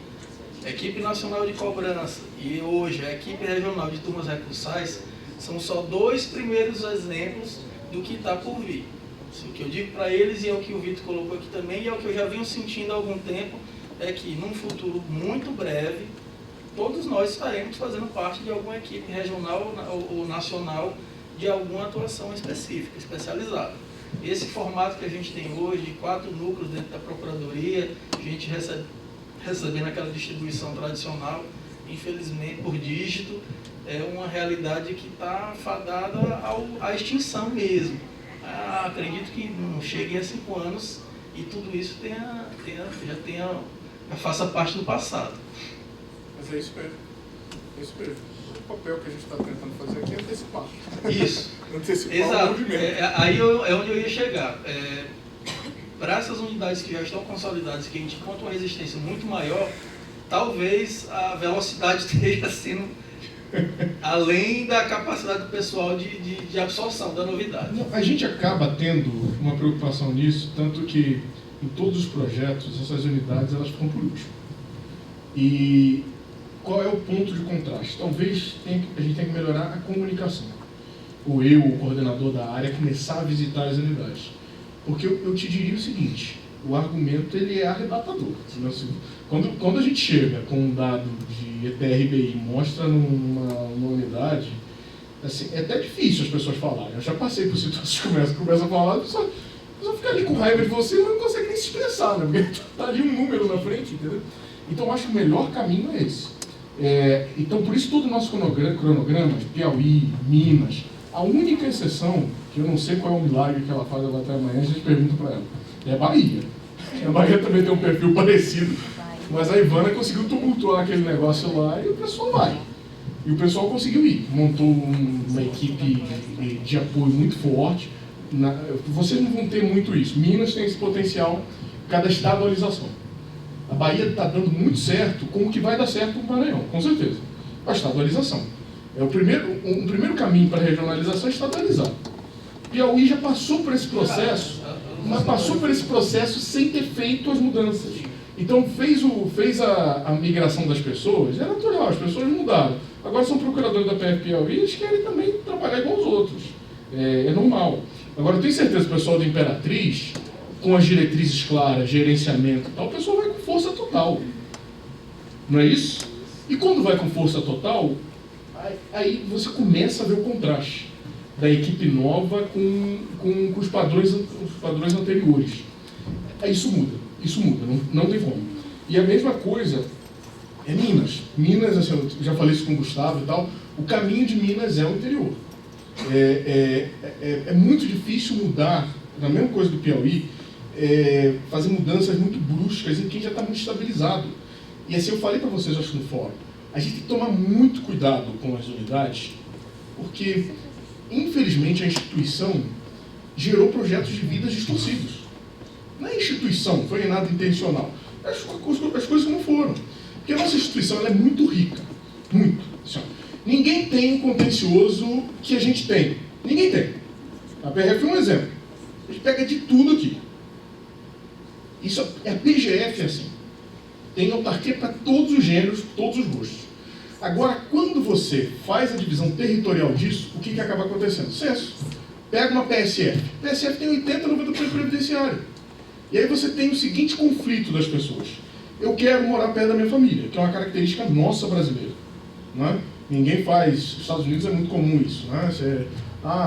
a equipe nacional de cobrança e hoje a equipe regional de turmas recursais são só 2 primeiros exemplos do que está por vir. O que eu digo para eles, e é o que o Vitor colocou aqui também, e é o que eu já venho sentindo há algum tempo, é que num futuro muito breve, todos nós estaremos fazendo parte de alguma equipe regional ou nacional de alguma atuação específica, especializada. Esse formato que a gente tem hoje, de 4 núcleos dentro da Procuradoria, a gente recebendo aquela distribuição tradicional, infelizmente, por dígito, é uma realidade que está fadada à extinção mesmo. Acredito que não chegue a 5 anos e tudo isso já faça parte do passado. Mas é isso mesmo. É isso mesmo. O papel que a gente está tentando fazer aqui é antecipar. Isso. Antecipar exato. o movimento. Aí é onde eu ia chegar. Para essas unidades que já estão consolidadas, que a gente encontra uma resistência muito maior, talvez a velocidade esteja sendo além da capacidade do pessoal de absorção da novidade. A gente acaba tendo uma preocupação nisso, tanto que em todos os projetos, essas unidades elas ficam por último. E qual é o ponto de contraste? Talvez a gente tenha que melhorar a comunicação. Ou eu, o coordenador da área, começar a visitar as unidades. Porque eu te diria o seguinte, o argumento ele é arrebatador. Quando a gente chega com um dado de ETRBI e mostra numa unidade, assim, é até difícil as pessoas falarem. Eu já passei por situações que começam a falar, a pessoa fica ali com raiva de você e não consegue nem se expressar, né? Porque está ali um número na frente, entendeu? Então eu acho que o melhor caminho é esse. Então por isso todo o nosso cronograma, Piauí, Minas, a única exceção, que eu não sei qual é o milagre que ela faz até amanhã, a gente pergunta para ela, é Bahia. A Bahia também tem um perfil parecido, mas a Ivana conseguiu tumultuar aquele negócio lá e o pessoal vai. E o pessoal conseguiu ir, montou uma equipe de apoio muito forte, vocês não vão ter muito isso. Minas tem esse potencial por causa da estadualização. A Bahia está dando muito certo com o que vai dar certo com o Maranhão, com certeza. A estadualização. Um primeiro caminho para a regionalização é estadualizar. Piauí já passou por esse processo, mas passou por esse processo sem ter feito as mudanças. Então fez a migração das pessoas, é natural, as pessoas mudaram. Agora são procuradores da PF Piauí, eles querem também trabalhar igual os outros. É normal. Agora eu tenho certeza que o pessoal da Imperatriz, com as diretrizes claras, gerenciamento e tal, o pessoal vai com força total. Não é isso? E quando vai com força total, aí você começa a ver o contraste da equipe nova com os padrões anteriores. Isso muda, não tem como. E a mesma coisa é Minas. Minas, assim, eu já falei isso com o Gustavo e tal, o caminho de Minas é o interior. É muito difícil mudar, na mesma coisa do Piauí, fazer mudanças muito bruscas em quem já está muito estabilizado. E assim, eu falei para vocês, acho, no fórum, a gente tem que tomar muito cuidado com as unidades, porque, infelizmente, a instituição gerou projetos de vidas distorcidos. Não é instituição, não foi nada intencional. As coisas não foram. Porque a nossa instituição ela é muito rica. Muito. Assim, ninguém tem o contencioso que a gente tem. Ninguém tem. A PRF é um exemplo. A gente pega de tudo aqui. Isso é a PGF, assim. Tem autarquia para todos os gêneros, todos os gostos. Agora, quando você faz a divisão territorial disso, o que acaba acontecendo? Censo. Pega uma PSF. PSF tem 80, 90% previdenciário. E aí você tem o seguinte conflito das pessoas. Eu quero morar perto da minha família, que é uma característica nossa brasileira. Não é? Ninguém faz. Nos Estados Unidos é muito comum isso. Não é?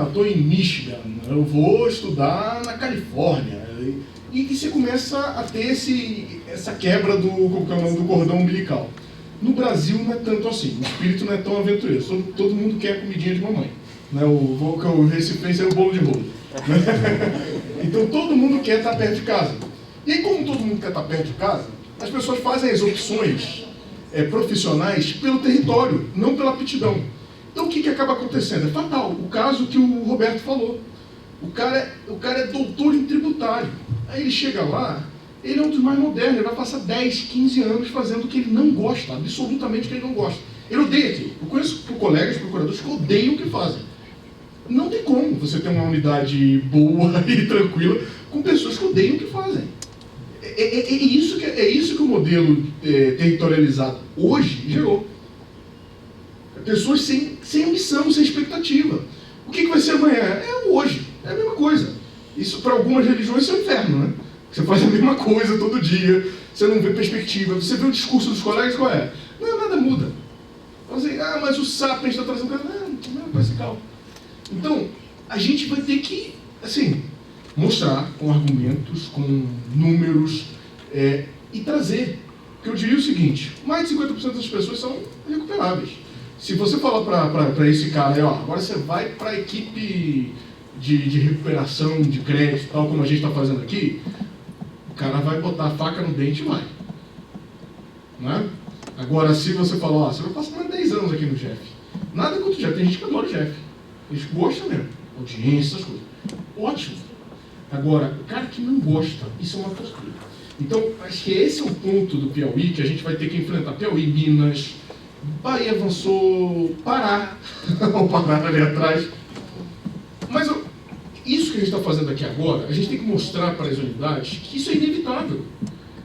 Eu estou em Michigan, eu vou estudar na Califórnia. E você começa a ter essa quebra do cordão umbilical. No Brasil não é tanto assim, o espírito não é tão aventureiro. Todo mundo quer comidinha de mamãe. Né? O recifense é o bolo de rolo. Então todo mundo quer estar perto de casa. E aí, como todo mundo quer estar perto de casa, as pessoas fazem as opções profissionais pelo território, não pela aptidão. Então o que acaba acontecendo? É fatal. O caso que o Roberto falou. O cara é doutor em tributário. Aí ele chega lá, ele é um dos mais modernos, ele vai passar 10, 15 anos fazendo o que ele não gosta, absolutamente o que ele não gosta. Ele odeia aquilo. Eu conheço colegas procuradores que odeiam o que fazem. Não tem como você ter uma unidade boa e tranquila com pessoas que odeiam o que fazem. É isso que o modelo territorializado hoje gerou. Pessoas sem ambição, sem expectativa. O que vai ser amanhã? É o hoje. É a mesma coisa. Isso, para algumas religiões, é um inferno, né? Você faz a mesma coisa todo dia, você não vê perspectiva, você vê o discurso dos colegas, qual é? Não, nada muda. Assim, mas o Sapiens está trazendo... Não, vai ser calmo. Então, a gente vai ter que, assim, mostrar com argumentos, com números, e trazer. Porque eu diria o seguinte, mais de 50% das pessoas são recuperáveis. Se você falar para esse cara, agora você vai para a equipe de recuperação de crédito, tal como a gente está fazendo aqui, o cara vai botar a faca no dente e vai. Né? Agora, se você falar, você vai passar mais 10 anos aqui no Jeff. Nada contra o Jeff, tem gente que adora o Jeff. Eles gostam mesmo, audiência, essas coisas. Ótimo. Agora, o cara que não gosta, isso é uma tortura. Então, acho que esse é o ponto do Piauí que a gente vai ter que enfrentar. Piauí, Minas, Bahia avançou, Pará, o Pará ali atrás. Mas isso que a gente está fazendo aqui agora, a gente tem que mostrar para as unidades que isso é inevitável.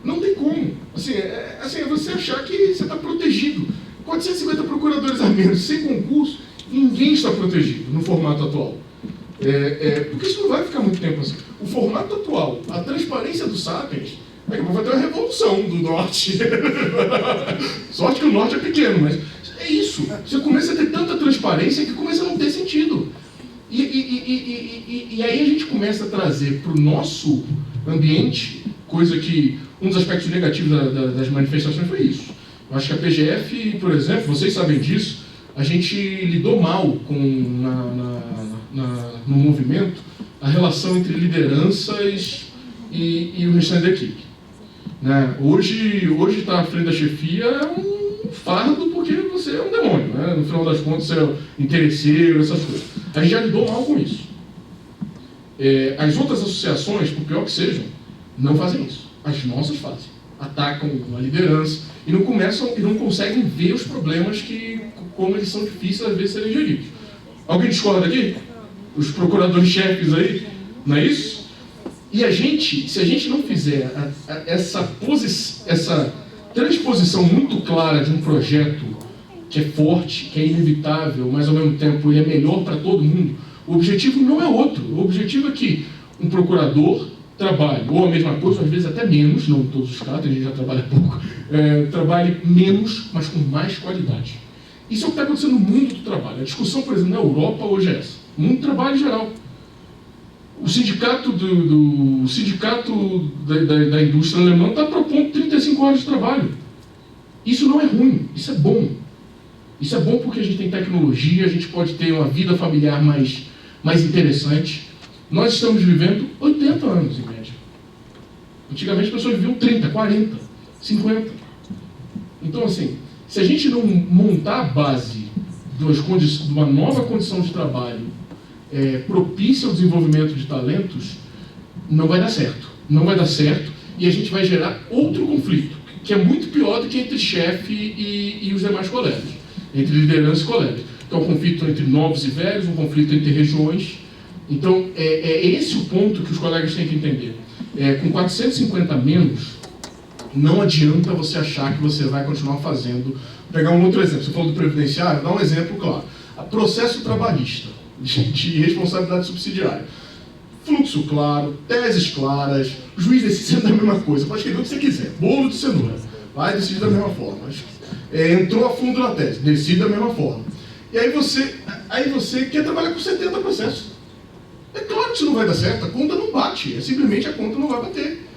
Não tem como. É você achar que você está protegido. 450 procuradores a menos, sem concurso, ninguém está protegido no formato atual. Porque isso não vai ficar muito tempo assim. O formato atual, a transparência do Sapiens, daqui a pouco vai ter uma revolução do Norte. Sorte que o Norte é pequeno, mas é isso. Você começa a ter tanta transparência que começa a não ter sentido. E aí a gente começa a trazer para o nosso ambiente, coisa que um dos aspectos negativos das manifestações foi isso. Eu acho que a PGF, por exemplo, vocês sabem disso, a gente lidou mal com, no movimento, a relação entre lideranças e o restante da equipe. Né? Hoje estar à frente da chefia é um fardo porque você é um demônio. Né? No final das contas, você é interesseiro, essas coisas. A gente já lidou mal com isso. As outras associações, por pior que sejam, não fazem isso. As nossas fazem. Atacam a liderança e não conseguem ver os problemas como eles são difíceis às vezes serem geridos. Alguém discorda aqui? Os procuradores-chefes aí? Não é isso? E se a gente não fizer essa transposição muito clara de um projeto que é forte, que é inevitável, mas ao mesmo tempo ele é melhor para todo mundo, o objetivo não é outro. O objetivo é que um procurador trabalhe, ou a mesma coisa, às vezes até menos, não em todos os casos, a gente já trabalha pouco, trabalhe menos, mas com mais qualidade. Isso é o que está acontecendo no mundo do trabalho. A discussão, por exemplo, na Europa hoje é essa. No mundo do trabalho em geral. O sindicato, da indústria alemã está propondo 35 horas de trabalho. Isso não é ruim, isso é bom. Isso é bom porque a gente tem tecnologia, a gente pode ter uma vida familiar mais interessante. Nós estamos vivendo 80 anos, em média. Antigamente as pessoas viviam 30, 40, 50. Então, assim, se a gente não montar a base de uma nova condição de trabalho propícia ao desenvolvimento de talentos, não vai dar certo. Não vai dar certo e a gente vai gerar outro conflito, que é muito pior do que entre chefe e os demais colegas, entre liderança e colegas. Então, um conflito entre novos e velhos, um conflito entre regiões. Então, é esse o ponto que os colegas têm que entender. Com 450 menos, não adianta você achar que você vai continuar fazendo. Vou pegar um outro exemplo. Você falou do previdenciário, dá um exemplo claro. Processo trabalhista de responsabilidade subsidiária. Fluxo claro, teses claras, o juiz decide da mesma coisa, pode escrever o que você quiser, bolo de cenoura, vai decidir da mesma forma. Entrou a fundo na tese, decide da mesma forma. E aí você quer trabalhar com 70 processos. É claro que isso não vai dar certo, a conta não bate, simplesmente a conta não vai bater.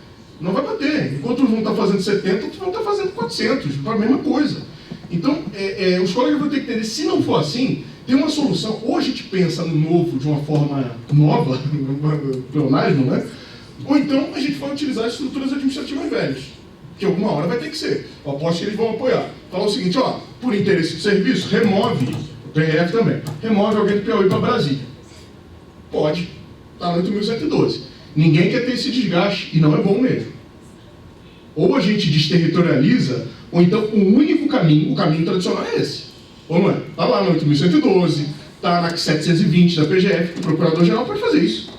Não vai bater. Enquanto uns vão estar fazendo 70, outros vão estar fazendo 400, para a mesma coisa. Então, os colegas vão ter que entender, se não for assim, tem uma solução. Ou a gente pensa no novo de uma forma nova, pleonasmo, né? Ou então a gente vai utilizar as estruturas administrativas velhas, que alguma hora vai ter que ser. Eu aposto que eles vão apoiar. Fala o seguinte, por interesse do serviço, remove, o PRF também, remove alguém do Piauí para Brasília. Pode. Está no 8.112. Ninguém quer ter esse desgaste, e não é bom mesmo. Ou a gente desterritorializa, ou então o único caminho, o caminho tradicional é esse. Ou não é? Está lá no 8.112, está na 720 da PGF, o Procurador-Geral pode fazer isso.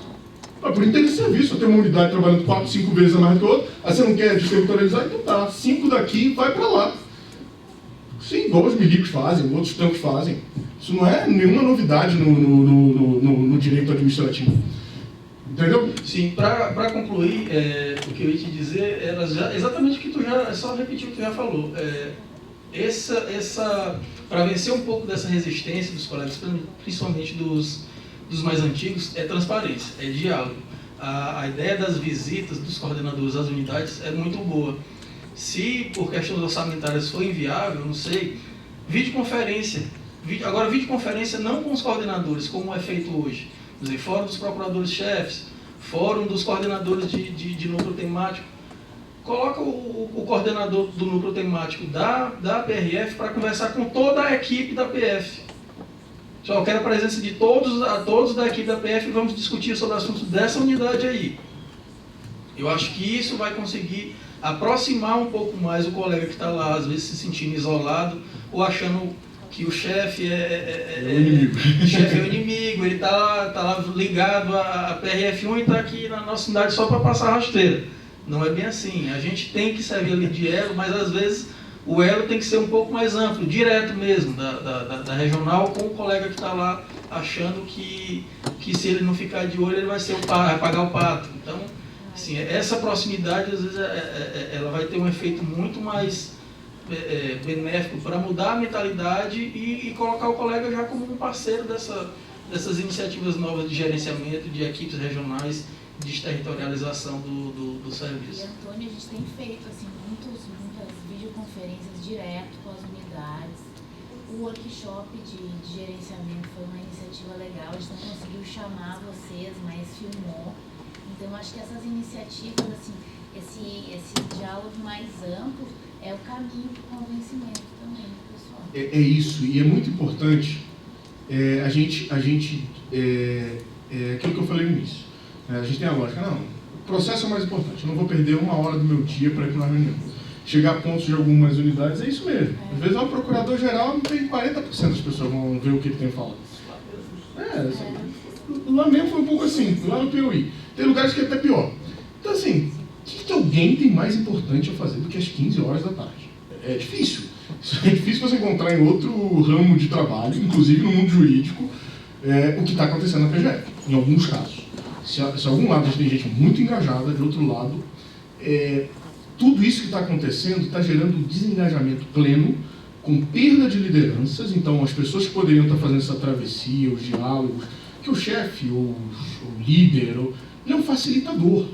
Por interesse de serviço, eu tenho uma unidade trabalhando 4, 5 vezes a mais do que a outra, aí você não quer desterritorializar, então tá, 5 daqui vai para lá. Sim, igual os milicos fazem, outros tantos fazem. Isso não é nenhuma novidade no direito administrativo. Entendeu? Sim, para concluir, o que eu ia te dizer era exatamente o que tu já, só repetir o que tu já falou. Para vencer um pouco dessa resistência dos colegas, principalmente dos mais antigos, é transparência, é diálogo. A ideia das visitas dos coordenadores às unidades é muito boa. Se por questões orçamentárias for inviável, não sei, videoconferência. Agora, videoconferência não com os coordenadores, como é feito hoje. Quer dizer, fórum dos procuradores-chefes, fórum dos coordenadores de núcleo temático. Coloca o coordenador do núcleo temático da PRF para conversar com toda a equipe da PF. Eu quero a presença de todos da equipe da PF e vamos discutir sobre assuntos dessa unidade aí. Eu acho que isso vai conseguir aproximar um pouco mais o colega que está lá, às vezes se sentindo isolado ou achando que o chefe o chefe é o inimigo, ele está lá ligado à PRF1 e está aqui na nossa unidade só para passar rasteira. Não é bem assim. A gente tem que servir ali de elo, mas às vezes o elo tem que ser um pouco mais amplo, direto mesmo, da regional com o colega que está lá achando que se ele não ficar de olho ele vai pagar o pato. Então, assim, essa proximidade às vezes ela vai ter um efeito muito mais benéfico para mudar a mentalidade e colocar o colega já como um parceiro dessas iniciativas novas de gerenciamento de equipes regionais, de territorialização do serviço. E, Antônio, a gente tem feito assim, muitas videoconferências direto com as unidades. O workshop de gerenciamento foi uma iniciativa legal, a gente não conseguiu chamar vocês, mas filmou. Então, eu acho que essas iniciativas, assim, esse diálogo mais amplo é o caminho para o convencimento também do pessoal. É isso, e é muito importante aquilo que eu falei no início. A gente tem a lógica, não, o processo é mais importante, eu não vou perder 1 hora do meu dia para ir para uma reunião. Chegar a pontos de algumas unidades, é isso mesmo. Às vezes, o procurador-geral não tem 40% das pessoas vão ver o que ele tem falado. Lá mesmo foi um pouco assim, lá no Piauí. Tem lugares que é até pior. Então, assim, o que alguém tem mais importante a fazer do que às 15 horas da tarde? É difícil. É difícil você encontrar em outro ramo de trabalho, inclusive no mundo jurídico, o que está acontecendo na PGF, em alguns casos. Se algum lado a gente tem gente muito engajada, de outro lado, tudo isso que está acontecendo está gerando desengajamento pleno, com perda de lideranças. Então, as pessoas que poderiam estar fazendo essa travessia, os diálogos, que o chefe, o líder, ele é um facilitador.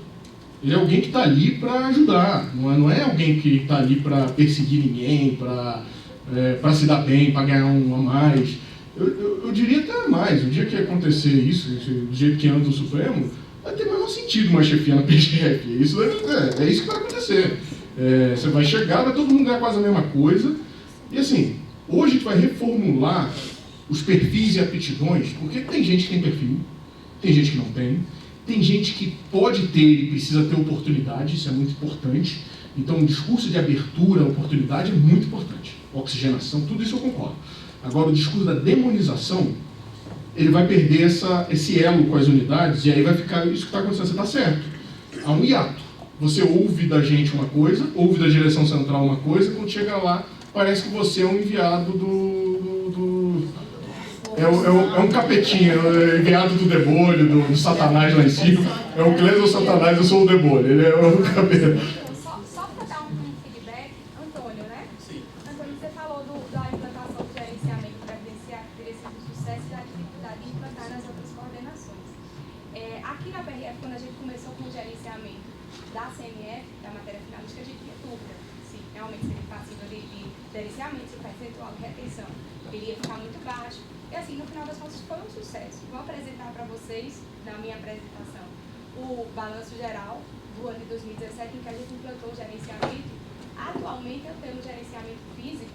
Ele é alguém que está ali para ajudar, não é alguém que está ali para perseguir ninguém, para se dar bem, para ganhar um a mais. Eu diria até mais, o dia que acontecer isso, do jeito que anda o Supremo, vai ter menor sentido uma chefia na PGF. Isso é isso que vai acontecer. Você vai chegar, vai todo mundo ganhar quase a mesma coisa. E assim, hoje a gente vai reformular os perfis e aptidões, porque tem gente que tem perfil, tem gente que não tem. Tem gente que pode ter e precisa ter oportunidade, isso é muito importante. Então, o discurso de abertura, oportunidade é muito importante. Oxigenação, tudo isso eu concordo. Agora, o discurso da demonização, ele vai perder esse elo com as unidades e aí vai ficar isso que está acontecendo. Você está certo. Há um hiato. Você ouve da gente uma coisa, ouve da direção central uma coisa, quando chega lá, parece que você é um enviado É um capetinho, é enviado do demônio, do Satanás lá em cima. É o Clésio ou Satanás, eu sou o demônio. Ele é o capeta. Só para dar um feedback, Antônio, né? Sim. Antônio, você falou da implantação do gerenciamento previdenciário, que teria sido um sucesso e da dificuldade de implantar nas outras coordenações. Aqui na PRF, quando a gente começou com o gerenciamento da CMF, da matéria finalística, a gente tinha dúvida se realmente seria passível de gerenciamento, se o percentual de retenção ele ia ficar muito baixo. E assim, no final das contas, foi um sucesso. Vou apresentar para vocês, na minha apresentação, o balanço geral do ano de 2017, em que a gente implantou o gerenciamento. Atualmente, eu tenho um gerenciamento físico,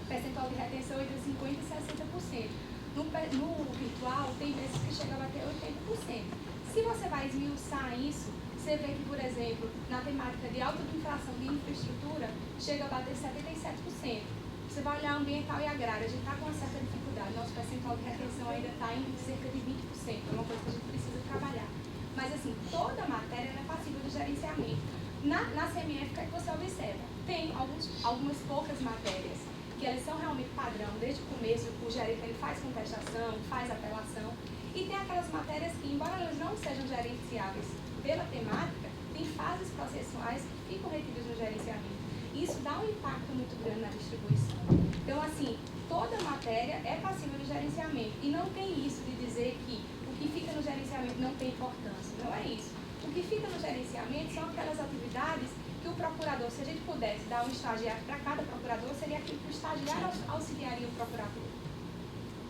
percentual de retenção entre 50% e 60%. No virtual, tem vezes que chega a bater 80%. Se você vai esmiuçar isso, você vê que, por exemplo, na temática de infração de infraestrutura, chega a bater 77%. Você vai olhar ambiental e agrário, a gente está com uma certa dificuldade, nosso percentual de retenção ainda está em cerca de 20%, é uma coisa que a gente precisa trabalhar. Mas assim, toda matéria é passível de gerenciamento. Na CMF, o que é que você observa? Tem algumas poucas matérias que elas são realmente padrão, desde o começo o gerente ele faz contestação, faz apelação, e tem aquelas matérias que, embora elas não sejam gerenciáveis pela temática, tem fases processuais que ficam retidas no gerenciamento. Isso dá um impacto muito grande na distribuição. Então, assim, toda matéria é passível de gerenciamento. E não tem isso de dizer que o que fica no gerenciamento não tem importância. Não é isso. O que fica no gerenciamento são aquelas atividades que o procurador, se a gente pudesse dar um estagiário para cada procurador, seria aquilo que o estagiário auxiliaria o procurador.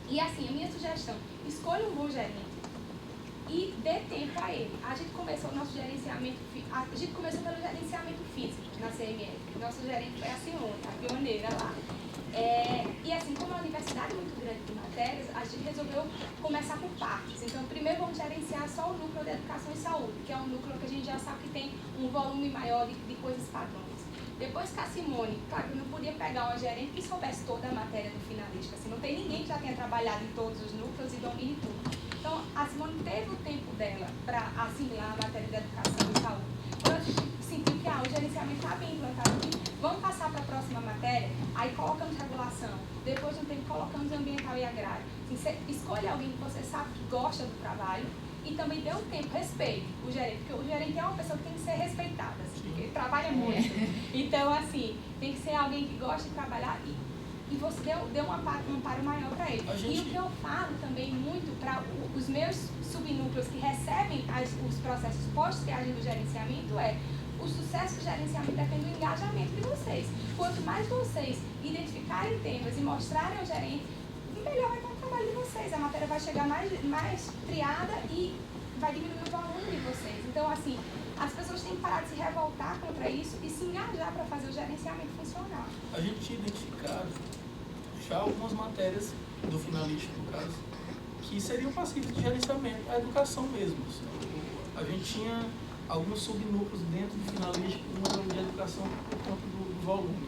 E assim, a minha sugestão, escolha um bom gerente e dê tempo a ele. A gente começou o nosso gerenciamento, a gente começou pelo gerenciamento físico na CMF. Nosso gerente foi a Simone, a pioneira lá. E assim, como é uma universidade muito grande de matérias, a gente resolveu começar com partes. Então, primeiro vamos gerenciar só o núcleo de educação e saúde, que é um núcleo que a gente já sabe que tem um volume maior de coisas padrões. Depois que a Simone, claro que eu não podia pegar uma gerente que soubesse toda a matéria do finalista, assim, não tem ninguém que já tenha trabalhado em todos os núcleos e domine tudo. Então, a Simone teve o tempo dela para assimilar a matéria de educação e saúde. Quando a gente sentiu que o gerenciamento está bem implantado aqui, vamos passar para a próxima matéria, aí colocamos regulação, depois de um tempo colocamos ambiental e agrário. Assim, você escolhe alguém que você sabe que gosta do trabalho e também dê um tempo, respeite o gerente, porque o gerente é uma pessoa que tem que ser respeitada, assim, porque ele trabalha muito. Então, assim, tem que ser alguém que gosta de trabalhar e você deu um amparo maior para ele. E o que eu falo também muito para os meus subnúcleos que recebem os processos pós-triagem do gerenciamento o sucesso do gerenciamento depende do engajamento de vocês. Quanto mais vocês identificarem temas e mostrarem ao gerente, melhor vai estar o trabalho de vocês. A matéria vai chegar mais triada e vai diminuir o volume de vocês. Então, assim, as pessoas têm que parar de se revoltar contra isso e se engajar para fazer o gerenciamento funcionar. A gente tinha identificado já algumas matérias do finalista, no caso, que seriam passíveis de gerenciamento, a educação mesmo. Assim. a gente tinha alguns subnúcleos dentro do finalístico, uma de educação por conta do volume.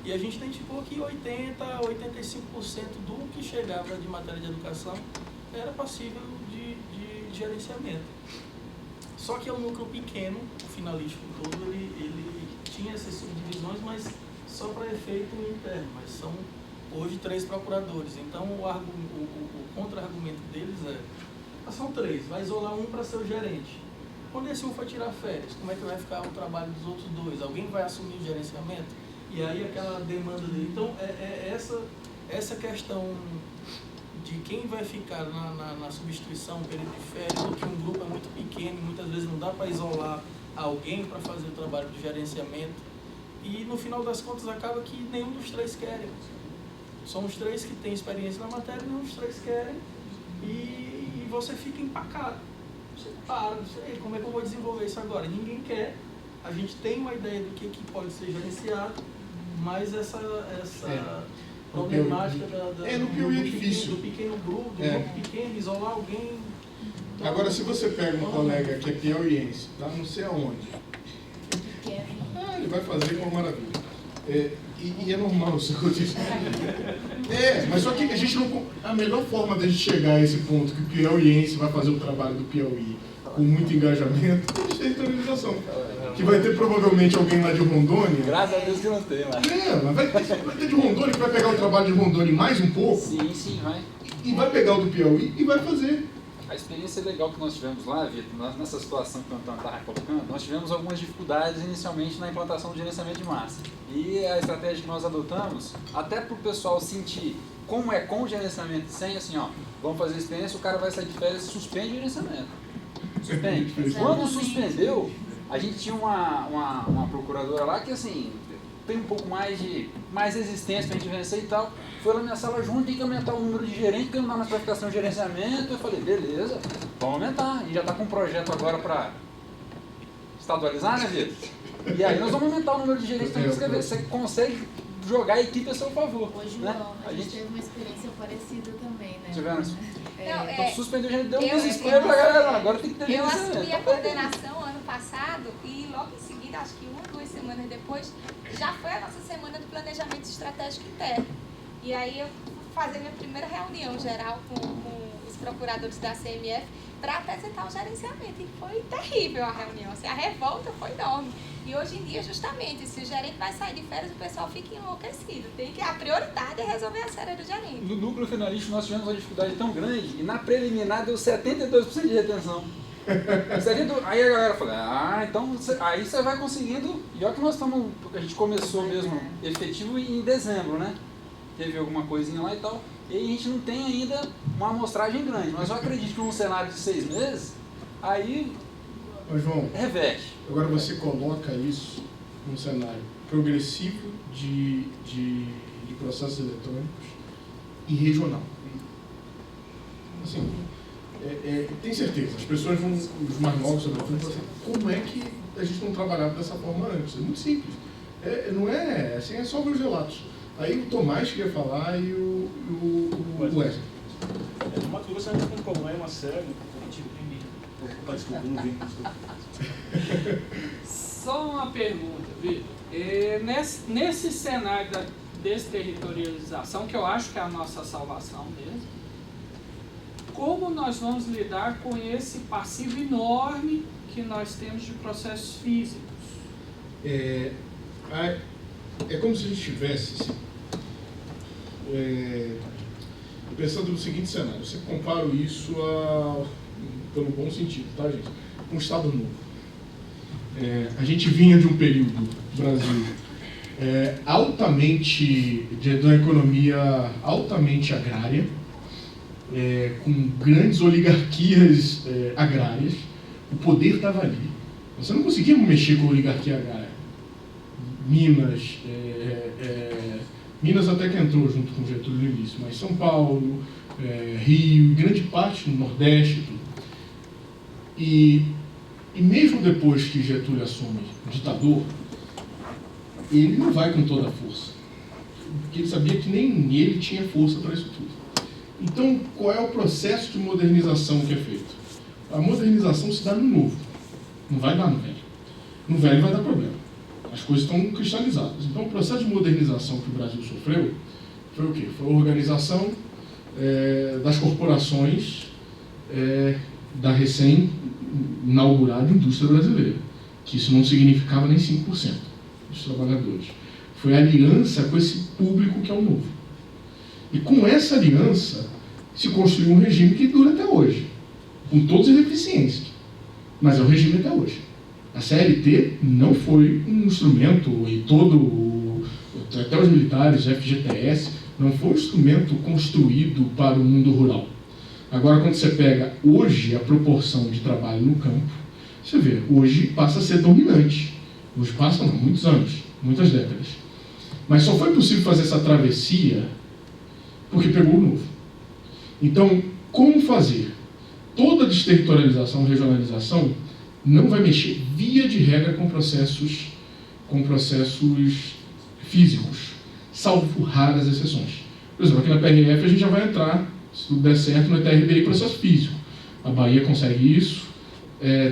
E a gente identificou que 80% a 85% do que chegava de matéria de educação era passível de gerenciamento. Só que é um núcleo pequeno, o finalístico todo, ele tinha essas subdivisões, mas só para efeito interno, mas são hoje 3 procuradores. Então o contra-argumento deles são 3, vai isolar um para ser o gerente. Quando esse um for tirar férias, como é que vai ficar o trabalho dos outros 2? Alguém vai assumir o gerenciamento? E aí aquela demanda dele. Então essa questão de quem vai ficar na substituição, período de férias, ou que um grupo é muito pequeno, muitas vezes não dá para isolar alguém para fazer o trabalho de gerenciamento. E no final das contas acaba que nenhum dos 3 querem. São os 3 que têm experiência na matéria, nenhum dos 3 querem, e você fica empacado. Você para, não sei como é que eu vou desenvolver isso agora. Ninguém quer. A gente tem uma ideia do que pode ser gerenciado, mas essa problemática do pequeno grupo, do grupo pequeno, isolar alguém. Então, agora, se você pega um colega que é piauiense, tá não sei aonde, ele vai fazer com uma maravilha. E é normal isso acontecer. Mas só que a gente não. A melhor forma de a gente chegar a esse ponto que o piauiense vai fazer o trabalho do Piauí com muito engajamento é territorialização. Que vai ter provavelmente alguém lá de Rondônia. Graças a Deus que não tem, mas. Mas vai ter de Rondônia que vai pegar o trabalho de Rondônia mais um pouco. Sim, vai. E vai pegar o do Piauí e vai fazer. A experiência legal que nós tivemos lá, Vitor, nessa situação que o Antônio estava colocando, nós tivemos algumas dificuldades inicialmente na implantação do gerenciamento de massa. E a estratégia que nós adotamos, até para o pessoal sentir como é com o gerenciamento e sem, assim, vamos fazer a experiência, o cara vai sair de férias e suspende o gerenciamento. Suspende. Quando suspendeu, a gente tinha uma procuradora lá que, assim, tem um pouco mais resistência para a gente vencer e tal. Foi lá na minha sala junto, tem que aumentar o número de gerentes, porque não dá mais para ficar sem o gerenciamento. Eu falei, beleza, vamos aumentar. A gente já está com um projeto agora para estadualizar, né, Vitor? E aí nós vamos aumentar o número de gerentes que tem que escrever. Você consegue jogar a equipe a seu favor. Hoje, né? a gente teve uma experiência parecida também, né? Tivemos. Então suspendeu, já deu um desespero pra galera. Agora tem que ter gerenciamento. Eu assumi a coordenação ano passado e logo em seguida, acho que 1 ou 2 semanas depois, já foi a nossa semana de planejamento estratégico interno. E aí eu fazer minha primeira reunião geral com os procuradores da CMF para apresentar o gerenciamento. E foi terrível a reunião, assim, a revolta foi enorme. E hoje em dia, justamente, se o gerente vai sair de férias, o pessoal fica enlouquecido. A prioridade é resolver a série do gerente. No núcleo finalista, nós tivemos uma dificuldade tão grande e na preliminar deu 72% de retenção. Aí a galera falou, então aí você vai conseguindo. E olha que nós estamos, a gente começou mesmo efetivo em dezembro, né? Teve alguma coisinha lá e tal. E aí a gente não tem ainda uma amostragem grande. Mas eu acredito que num cenário de 6 meses, aí João, reverte. Agora você coloca isso num cenário progressivo de processos eletrônicos e regional. Assim, tem certeza, as pessoas vão, os mais novos, sobretudo, assim, como é que a gente não trabalhava dessa forma antes? É muito simples. Não é assim, é só ver os relatos. Aí o Tomás queria falar e o Wesley. No Mato Grosso a gente tem um problema sério. Desculpa, não vim. Só uma pergunta, Vitor. Nesse cenário da desterritorialização, que eu acho que é a nossa salvação mesmo, como nós vamos lidar com esse passivo enorme que nós temos de processos físicos? É como se a gente tivesse pensando no seguinte cenário. Você compara isso pelo bom sentido, tá, gente? Um Estado novo. A gente vinha de um período do Brasil de uma economia altamente agrária, com grandes oligarquias agrárias. O poder estava ali. Você não conseguia mexer com a oligarquia agrária. Minas até que entrou junto com Getúlio no início, mas São Paulo, Rio, grande parte do Nordeste, tudo. E mesmo depois que Getúlio assume ditador, ele não vai com toda a força, porque ele sabia que nem ele tinha força para isso tudo. Então, qual é o processo de modernização que é feito? A modernização se dá no novo, não vai dar no velho. No velho vai dar problema. As coisas estão cristalizadas. Então, o processo de modernização que o Brasil sofreu foi o quê? Foi a organização das corporações da recém-inaugurada indústria brasileira, que isso não significava nem 5% dos trabalhadores. Foi a aliança com esse público que é o novo. E com essa aliança se construiu um regime que dura até hoje, com todas as deficiências, mas é o regime até hoje. A CLT não foi um instrumento, e até os militares, FGTS, não foi um instrumento construído para o mundo rural. Agora, quando você pega hoje a proporção de trabalho no campo, você vê, hoje passa a ser dominante. Hoje passa, não, muitos anos, muitas décadas. Mas só foi possível fazer essa travessia porque pegou o novo. Então, como fazer? Toda desterritorialização, regionalização, não vai mexer, via de regra, com processos físicos, salvo raras exceções. Por exemplo, aqui na PRF a gente já vai entrar, se tudo der certo, no ETRBI, processo físico. A Bahia consegue isso,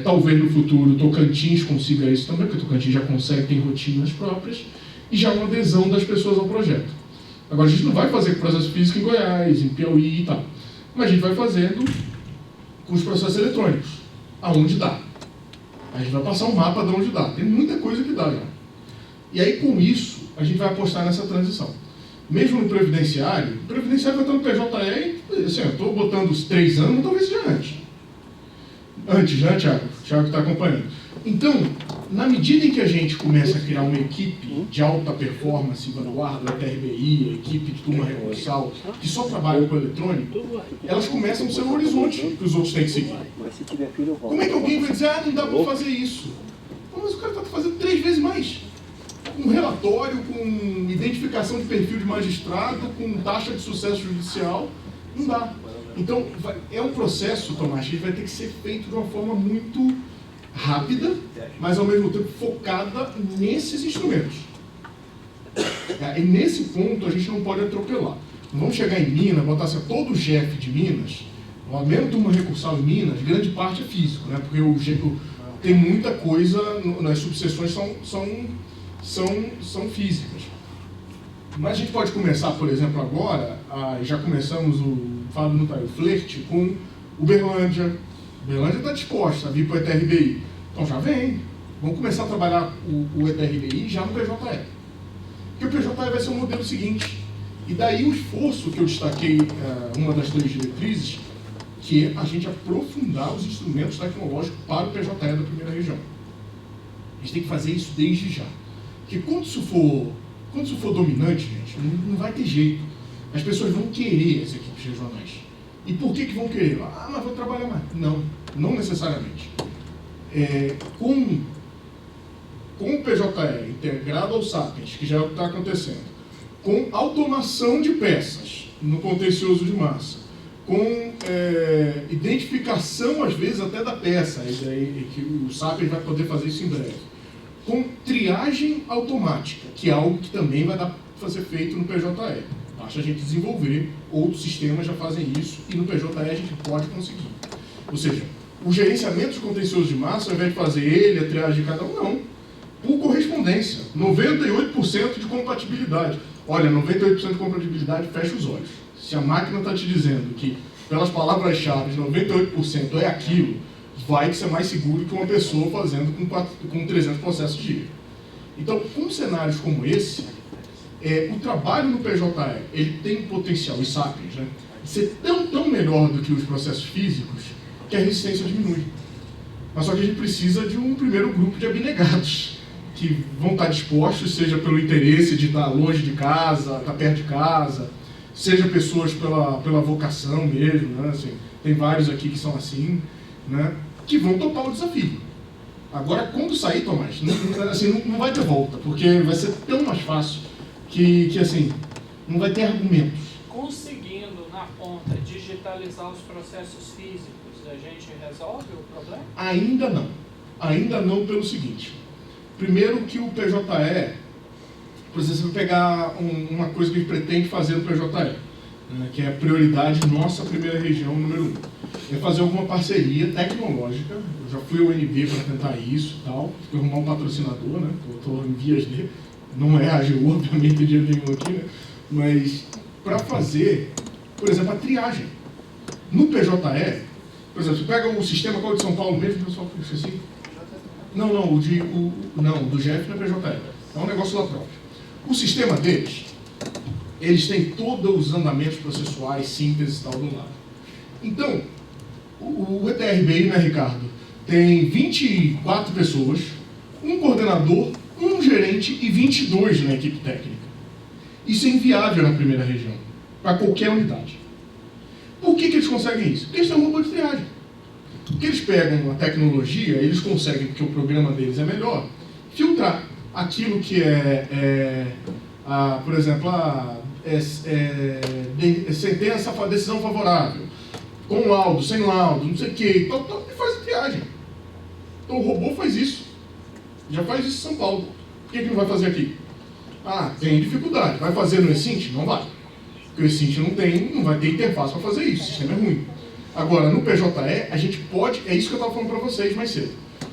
talvez no futuro Tocantins consiga isso também, porque Tocantins já consegue, tem rotinas próprias, e já uma adesão das pessoas ao projeto. Agora, a gente não vai fazer com processo físico em Goiás, em Piauí e tal, mas a gente vai fazendo com os processos eletrônicos, aonde dá. A gente vai passar um mapa de onde dá. Tem muita coisa que dá já. E aí, com isso, a gente vai apostar nessa transição. Mesmo no previdenciário, o previdenciário vai estar no PJE, assim, eu estou botando os 3 anos, mas talvez seja antes. Antes, né, Thiago? O Thiago está acompanhando. Então, na medida em que a gente começa a criar uma equipe de alta performance, vanguarda, TRBI, a equipe de turma recursal, que só trabalha com eletrônico, elas começam a ser um horizonte que os outros têm que seguir. Como é que alguém vai dizer, não dá para fazer isso? Não, mas o cara está fazendo 3 vezes mais. Com relatório, com identificação de perfil de magistrado, com taxa de sucesso judicial, não dá. Então, é um processo, Tomás, que vai ter que ser feito de uma forma muito rápida, mas ao mesmo tempo focada nesses instrumentos. E nesse ponto a gente não pode atropelar. Não vamos chegar em Minas, botar assim, todo o GEF de Minas, mesmo de uma recursal em Minas, grande parte é físico, né? Porque tem muita coisa, nas subseções são físicas. Mas a gente pode começar, por exemplo, agora, já começamos o Fábio não tá aí, o flerte com Uberlândia. Uberlândia está disposta a vir para o ETRBI. Então já vem. Vamos começar a trabalhar o ETRBI já no PJE. Porque o PJE vai ser o modelo seguinte. E daí o esforço que eu destaquei, uma das 3 diretrizes, que é a gente aprofundar os instrumentos tecnológicos para o PJE da primeira região. A gente tem que fazer isso desde já. Porque quando isso for dominante, gente, não vai ter jeito. As pessoas vão querer as equipes regionais. E por que vão querer? Mas vou trabalhar mais. Não necessariamente. Com o PJE integrado ao Sapiens, que já está acontecendo, com automação de peças no contencioso de massa, com identificação, às vezes, até da peça, que o Sapiens vai poder fazer isso em breve, com triagem automática, que é algo que também vai dar para ser feito no PJE. Basta a gente desenvolver, outros sistemas já fazem isso, e no PJE a gente pode conseguir. Ou seja, o gerenciamento de contencioso de massa, ao invés de fazer ele, a triagem de cada um, não. Por correspondência, 98% de compatibilidade. Olha, 98% de compatibilidade, fecha os olhos. Se a máquina está te dizendo que, pelas palavras-chave, 98% é aquilo, vai ser mais seguro que uma pessoa fazendo com 300 processos dia. Então, com cenários como esse, o trabalho no PJE, ele tem potencial, e Sapiens, né, de ser tão melhor do que os processos físicos, que a resistência diminui. Mas só que a gente precisa de um primeiro grupo de abnegados, que vão estar dispostos, seja pelo interesse de estar longe de casa, estar perto de casa, seja pessoas pela vocação mesmo, né, assim, tem vários aqui que são assim, né, que vão topar o desafio. Agora, quando sair, Tomás, não vai ter volta, porque vai ser tão mais fácil que assim, não vai ter argumentos. Conseguindo, na ponta, digitalizar os processos físicos, a gente resolve o problema? Ainda não. Ainda não pelo seguinte. Primeiro que o PJE, por exemplo, você vai pegar uma coisa que a gente pretende fazer no PJE. que é a prioridade nossa primeira região número 1. É fazer alguma parceria tecnológica. Eu já fui ao UNB para tentar isso e tal, fui arrumar um patrocinador, né? Estou em vias de, não é a AGU, obviamente, de nenhum aqui, né? Mas para fazer, por exemplo, a triagem. No PJE, por exemplo, você pega o sistema, qual é de São Paulo mesmo, pessoal, que eu esqueci? Não, do GF não é PJE, é um negócio lá próprio. O sistema deles, eles têm todos os andamentos processuais, síntese e tal do lado. Então, o ETRBI, né, Ricardo, tem 24 pessoas, um coordenador, um gerente e 22 na equipe técnica. Isso é inviável na primeira região, para qualquer unidade. Por que eles conseguem isso? Porque eles têm um robô de triagem. Porque eles pegam a tecnologia, eles conseguem, porque o programa deles é melhor, filtrar aquilo que por exemplo, sentença, decisão favorável, com laudo, sem laudo, não sei o quê, então, e faz a triagem. Então o robô faz isso. Já faz isso em São Paulo. Por que não vai fazer aqui? Ah, tem dificuldade. Vai fazer no eSint? Não vai. Porque o eSint não vai ter interface para fazer isso, o sistema é ruim. Agora, no PJE, a gente pode, é isso que eu estava falando para vocês mais cedo.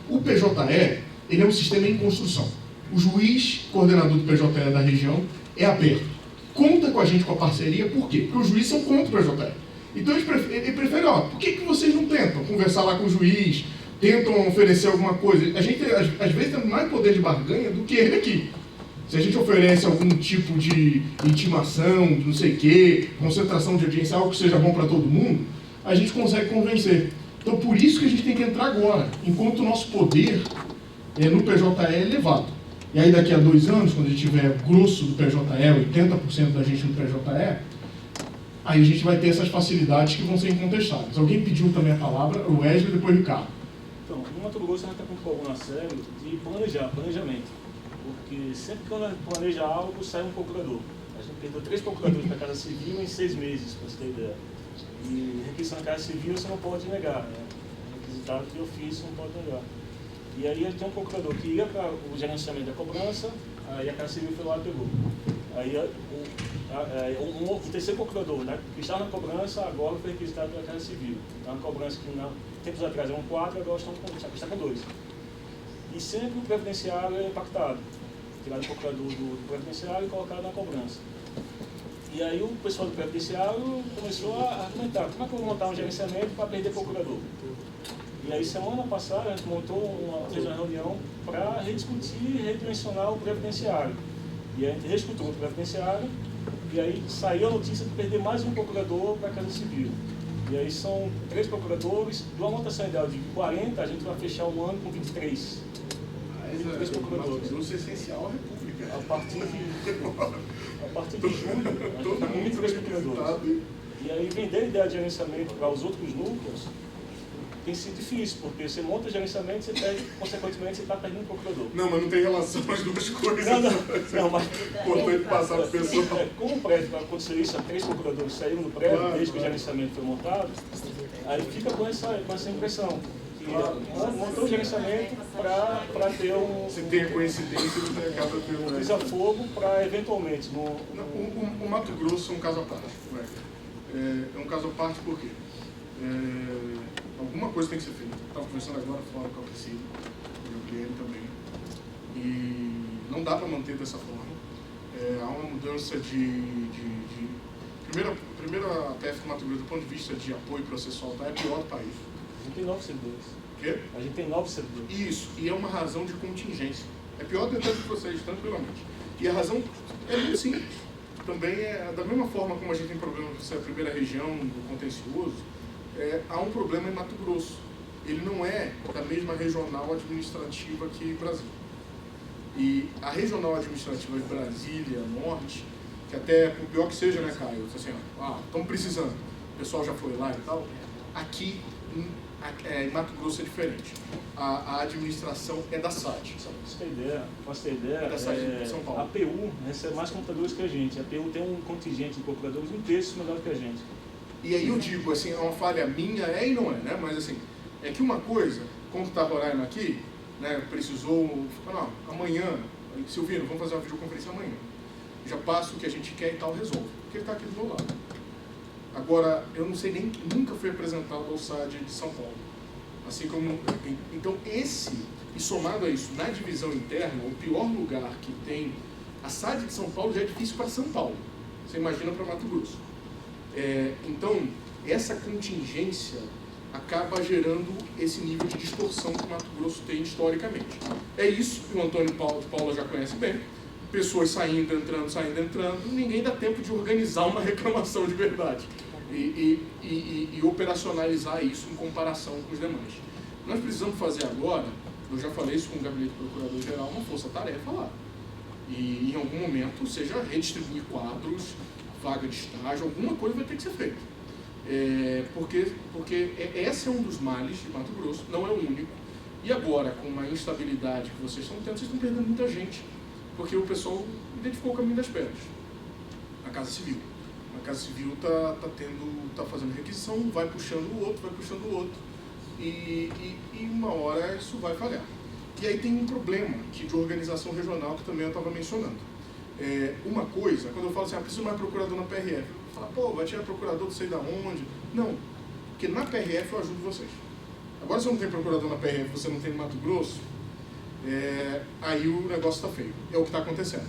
O PJE, ele é um sistema em construção. O juiz coordenador do PJE da região é aberto. Conta com a gente com a parceria, por quê? Porque os juízes são contra o PJE. Então ele prefere, por que vocês não tentam conversar lá com o juiz, tentam oferecer alguma coisa? A gente, às vezes, tem mais poder de barganha do que ele aqui. Se a gente oferece algum tipo de intimação, de não sei o quê, concentração de audiência, algo que seja bom para todo mundo, a gente consegue convencer. Então, por isso que a gente tem que entrar agora, enquanto o nosso poder no PJE é elevado. E aí, daqui a 2 anos, quando a gente tiver grosso do PJE, 80% da gente no PJE, aí a gente vai ter essas facilidades que vão ser incontestáveis. Alguém pediu também a palavra, o Wesley, depois o Ricardo. Então, no Mato Grosso a gente está com um problema sério de planejamento. Porque sempre que eu planeja algo, sai um procurador. A gente perdeu 3 procuradores para a Casa Civil em 6 meses, para você ter ideia. E requisição na Casa Civil você não pode negar, né? Requisitado de ofício não pode negar. E aí ele tem um procurador que ia para o gerenciamento da cobrança, aí a Casa Civil foi lá e pegou. Aí o terceiro procurador, né, que estava na cobrança, agora foi requisitado pela Casa Civil. Então a cobrança que tempos atrás eram 4, agora está com 2. E sempre o previdenciário é impactado. Tirado o procurador do previdenciário e colocado na cobrança. E aí o pessoal do previdenciário começou a argumentar, como é que eu vou montar um gerenciamento para perder procurador? E aí semana passada a gente fez uma reunião para rediscutir e redimensionar o previdenciário. E a gente reescutou o previdenciário, e aí saiu a notícia de perder mais um procurador para a Casa Civil. E aí são 3 procuradores, de uma montação ideal de 40, a gente vai fechar o ano com 23. 23 procuradores. Isso é essencial à República. A partir de julho, a gente está com 23 procuradores. E aí vender a ideia de gerenciamento para os outros núcleos tem sido difícil, porque você monta o gerenciamento, você perde, consequentemente, você está perdendo o procurador. Não, mas não tem relação as duas coisas. Não, mas... Importante passar para o pessoal. Como o prédio vai acontecer isso, 3 procuradores saíram do prédio, desde que o gerenciamento foi montado, aí fica com essa impressão. Montou o gerenciamento para ter Se tem a coincidência, você acaba tendo um desafogo para, eventualmente... O Mato Grosso é um caso à parte. É um caso à parte por quê? Alguma coisa tem que ser feita. Estava conversando agora fora com a Priscila, com o Guilherme também. E não dá para manter dessa forma. Há uma mudança Primeiro, a PF do Mato Grosso, do ponto de vista de apoio processual, é a pior do país. A gente tem 9 servidores. Quê? A gente tem 9 servidores. Isso, e é uma razão de contingência. É pior dentro de vocês, tranquilamente. E a razão é muito simples. Também da mesma forma como a gente tem problema com a primeira região do contencioso, há um problema em Mato Grosso. Ele não é da mesma regional administrativa que Brasília. E a regional administrativa de Brasília, Norte, que até, por pior que seja, né, Caio? Assim, estamos precisando, o pessoal já foi lá e tal. Aqui, em Mato Grosso é diferente. A administração é da SAD. Pra você ter ideia, é da SAD de São Paulo. A PU recebe mais computadores que a gente. A PU tem um contingente de procuradores 1 terço menor que a gente. E aí eu digo, assim, é uma falha minha, e não é, né? Mas assim, é que uma coisa, como está Roraima aqui, né, precisou, amanhã, Silvino, vamos fazer uma videoconferência amanhã. Já passo o que a gente quer e tal, resolve. Porque ele está aqui do meu lado. Agora, eu não sei nem, nunca fui apresentado ao SAD de São Paulo. Assim como, então e somado a isso, na divisão interna, o pior lugar que tem, a SAD de São Paulo já é difícil para São Paulo. Você imagina para Mato Grosso. Então, essa contingência acaba gerando esse nível de distorção que o Mato Grosso tem historicamente. É isso que o Antônio Paula já conhece bem. Pessoas saindo, entrando, ninguém dá tempo de organizar uma reclamação de verdade e operacionalizar isso em comparação com os demais. Nós precisamos fazer agora, eu já falei isso com o Gabinete do Procurador-Geral, uma força-tarefa lá. E em algum momento, seja redistribuir quadros, vaga de estágio, alguma coisa vai ter que ser feita. Porque esse é um dos males de Mato Grosso, não é o único. E agora, com a instabilidade que vocês estão tendo, vocês estão perdendo muita gente. Porque o identificou o caminho das pedras. A Casa Civil. A Casa Civil está fazendo requisição, vai puxando o outro. E uma hora isso vai falhar. E aí tem um problema de organização regional que também eu estava mencionando. Uma coisa, quando eu falo assim, preciso mais procurador na PRF, fala, pô, vai tirar procurador não sei da onde. Não, porque na PRF eu ajudo vocês. Agora, se eu não tenho procurador na PRF, você não tem no Mato Grosso, aí o negócio está feio. É o que está acontecendo.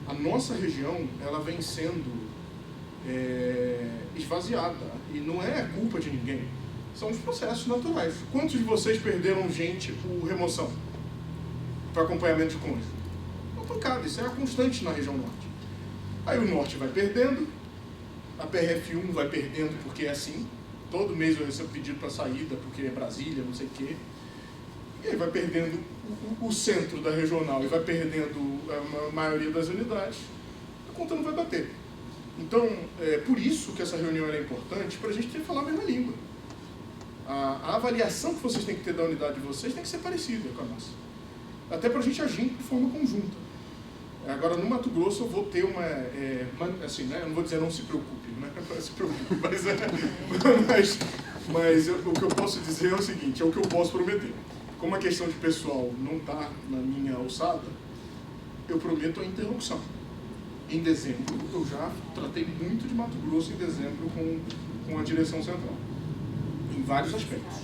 A nossa região, ela vem sendo esvaziada. E não é culpa de ninguém. São os processos naturais. Quantos de vocês perderam gente por remoção? Para acompanhamento de cônjuge? Uma pancada. Isso é a constante na região norte. Aí o norte vai perdendo, a PRF1 vai perdendo porque é assim. Todo mês eu recebo pedido para saída, porque é Brasília, não sei o quê. E aí vai perdendo o centro da regional e vai perdendo a maioria das unidades, a conta não vai bater. Então, por isso que essa reunião é importante, para a gente ter que falar a mesma língua. A avaliação que vocês têm que ter da unidade de vocês tem que ser parecida com a nossa. Até para a gente agir de forma conjunta. Agora, no Mato Grosso, eu vou ter assim, né, eu não vou dizer não se preocupe, né? Se preocupe, mas o que eu posso dizer é o seguinte, é o que eu posso prometer. Como a questão de pessoal não está na minha alçada, eu prometo a interrupção. Em dezembro, eu já tratei muito de Mato Grosso em dezembro com a direção central, em vários aspectos.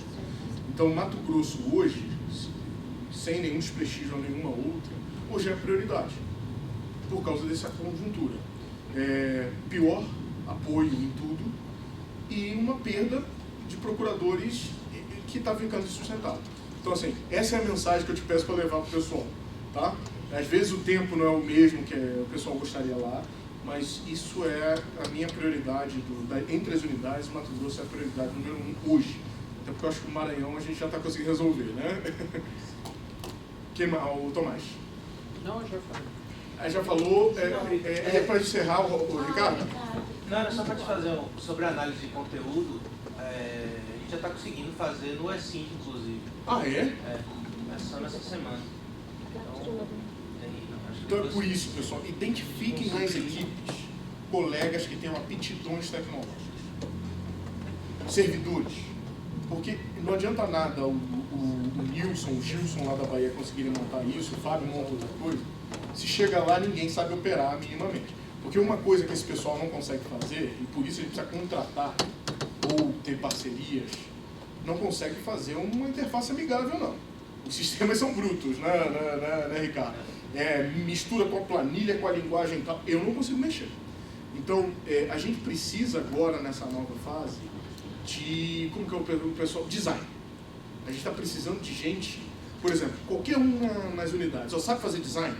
Então, Mato Grosso hoje, sem nenhum desprestígio ou nenhuma outra, hoje é a prioridade, por causa dessa conjuntura. Pior apoio em tudo e uma perda de procuradores que está ficando insustentável. Então, assim, essa é a mensagem que eu te peço para levar para o pessoal, tá? Às vezes o tempo não é o mesmo que o pessoal gostaria lá, mas isso é a minha prioridade entre as unidades. O Mato Grosso é a prioridade número 1 hoje. Até porque eu acho que o Maranhão a gente já está conseguindo resolver, né? O Tomás. Não, eu já falei. Aí já falou, para encerrar, o Ricardo? Não, era só para te fazer sobre a análise de conteúdo. A gente já está conseguindo fazer no E5, inclusive. Ah, é? Só nessa semana. Então é por isso, pessoal, identifiquem nas equipes colegas que tenham aptidões tecnológicas. Servidores. Porque não adianta nada o Nilson, o Gilson lá da Bahia conseguirem montar isso, o Fábio monta outra coisa. Se chega lá, ninguém sabe operar minimamente. Porque uma coisa que esse pessoal não consegue fazer, e por isso a gente precisa contratar ou ter parcerias, não consegue fazer uma interface amigável, não. Os sistemas são brutos, né, Ricardo? Mistura com a planilha, com a linguagem e tal. Eu não consigo mexer. Então, a gente precisa agora, nessa nova fase, de, como que eu pergunto pro pessoal? Design. A gente está precisando de gente, por exemplo, qualquer um nas unidades, só sabe fazer design?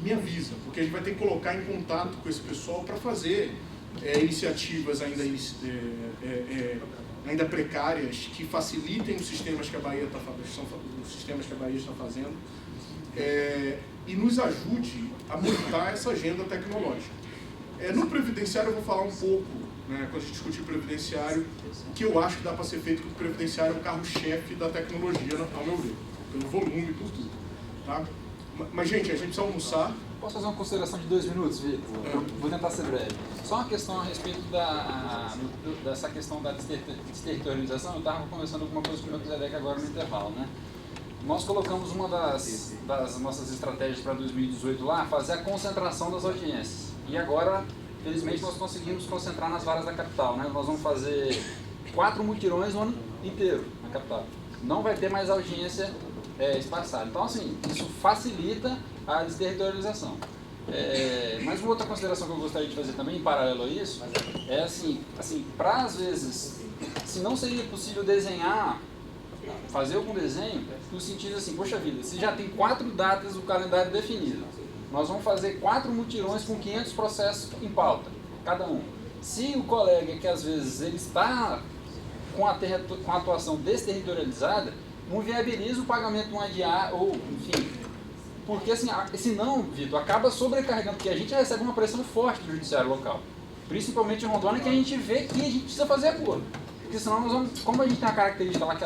Me avisa, porque a gente vai ter que colocar em contato com esse pessoal para fazer iniciativas ainda precárias que facilitem os sistemas que a Bahia está fazendo e nos ajude a montar essa agenda tecnológica. No previdenciário eu vou falar um pouco, né, quando a gente discutir previdenciário, o que eu acho que dá para ser feito, porque o previdenciário é o carro-chefe da tecnologia, ao meu ver, pelo volume e por tudo. Tá? Mas, gente, a gente precisa almoçar. Posso fazer uma consideração de 2 minutos, Vitor? Vou tentar ser breve. Só uma questão a respeito dessa questão da desterritorialização. Eu estava conversando alguma coisa com o meu Zedek agora no intervalo, né? Nós colocamos uma das nossas estratégias para 2018 lá, fazer a concentração das audiências. E agora felizmente nós conseguimos concentrar nas varas da capital, né? Nós vamos fazer 4 mutirões no ano inteiro na capital. Não vai ter mais audiência espaçada. Então, assim, isso facilita a desterritorialização. Mas uma outra consideração que eu gostaria de fazer também, em paralelo a isso, é assim para às vezes, se não seria possível desenhar, fazer algum desenho, no sentido assim, poxa vida, se já tem 4 datas do calendário definido, nós vamos fazer 4 mutirões com 500 processos em pauta, cada um. Se o colega que às vezes ele está com a atuação desterritorializada, não viabiliza o pagamento de uma diária, ou enfim, porque assim, senão, Vitor, acaba sobrecarregando, porque a gente recebe uma pressão forte do judiciário local, principalmente em Rondônia, que a gente vê que a gente precisa fazer acordo, porque senão nós vamos, como a gente tem uma característica lá que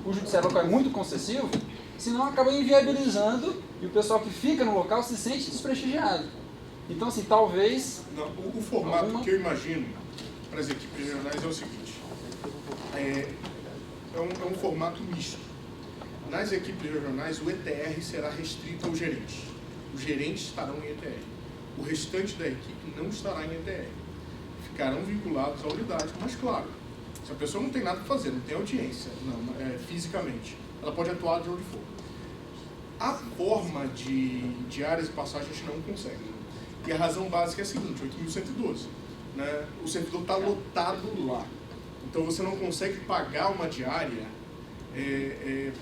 o judiciário local é muito concessivo, senão acaba inviabilizando e o pessoal que fica no local se sente desprestigiado. Então, assim, talvez... Não, o formato que eu imagino para as equipes regionais é o seguinte, é um formato misto. Nas equipes regionais, o ETR será restrito ao gerente. Os gerentes estarão em ETR. O restante da equipe não estará em ETR. Ficarão vinculados à unidade, mas claro, se a pessoa não tem nada para fazer, não tem audiência, fisicamente, ela pode atuar de onde for. A forma de áreas de passagem a gente não consegue. E a razão básica é a seguinte, 8.112. Né? O servidor está lotado lá. Então você não consegue pagar uma diária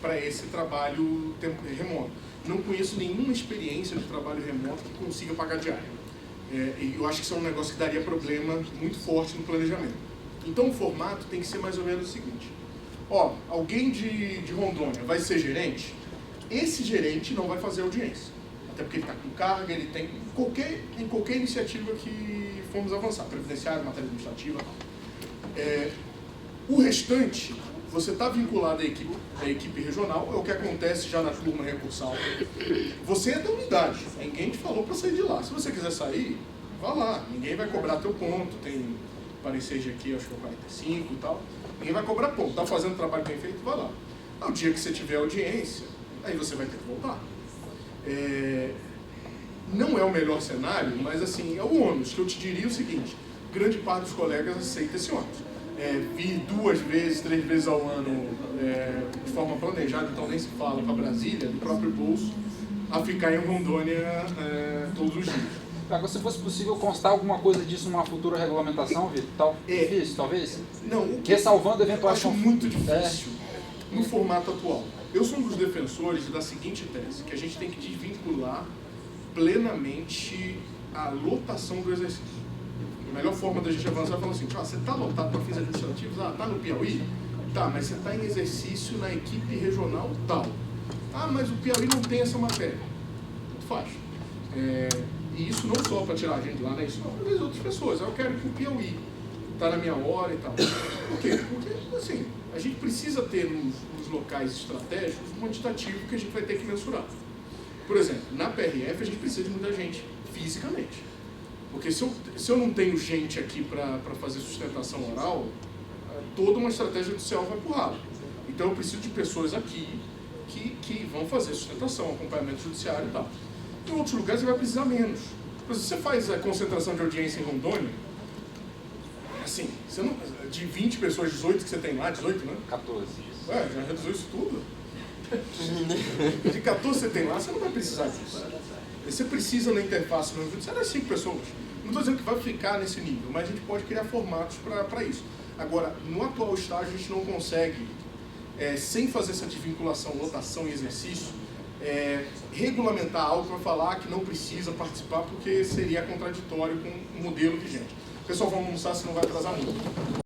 para esse trabalho remoto. Não conheço nenhuma experiência de trabalho remoto que consiga pagar diária. E eu acho que isso é um negócio que daria problema muito forte no planejamento. Então o formato tem que ser mais ou menos o seguinte. Alguém de Rondônia vai ser gerente, esse gerente não vai fazer audiência. Até porque ele está com carga, ele tem em qualquer iniciativa que formos avançar, previdenciário, matéria administrativa. O restante, você está vinculado à equipe regional, é o que acontece já na turma recursal. Você é da unidade, ninguém te falou para sair de lá. Se você quiser sair, vá lá, ninguém vai cobrar teu ponto, tem parecer de aqui, acho que é 45 e tal. Ninguém vai cobrar ponto, está fazendo o trabalho bem feito, vá lá. No dia que você tiver audiência, aí você vai ter que voltar. Não é o melhor cenário, mas assim, é o ônus, que eu te diria o seguinte, grande parte dos colegas aceita esse ônus. Vir 2 vezes, 3 vezes ao ano de forma planejada, então nem se fala para Brasília, do próprio bolso, a ficar em Rondônia todos os dias. Agora, se fosse possível constar alguma coisa disso numa futura regulamentação, Vitor, difícil, talvez? Não, ressalvando eventuais... Eu acho muito difícil no formato atual. Eu sou um dos defensores da seguinte tese, que a gente tem que desvincular plenamente a lotação do exercício. A melhor forma da gente avançar é falar assim, você está lotado para fins administrativos, está no Piauí? Tá, mas você está em exercício na equipe regional tal. Mas o Piauí não tem essa matéria. Tanto faz. E isso não só para tirar a gente lá, né? Isso não para as outras pessoas. Eu quero que o Piauí está na minha hora e tal. Por quê? Porque, assim, a gente precisa ter nos locais estratégicos um quantitativo que a gente vai ter que mensurar. Por exemplo, na PRF a gente precisa de muita gente, fisicamente. Porque se eu não tenho gente aqui para fazer sustentação oral, toda uma estratégia judicial vai pro ralo. Então eu preciso de pessoas aqui que vão fazer sustentação, acompanhamento judiciário e tal. Em outros lugares você vai precisar menos. Por exemplo, você faz a concentração de audiência em Rondônia, assim, você não, de 20 pessoas, 18 que você tem lá, 18, né? 14. Já reduziu isso tudo? De 14 você tem lá, você não vai precisar disso. Você precisa na interface no judiciário, 5 pessoas. Não estou dizendo que vai ficar nesse nível, mas a gente pode criar formatos para isso. Agora, no atual estágio, a gente não consegue, sem fazer essa desvinculação, lotação e exercício, regulamentar algo para falar que não precisa participar, porque seria contraditório com o modelo vigente. O pessoal vai almoçar, se não vai atrasar muito.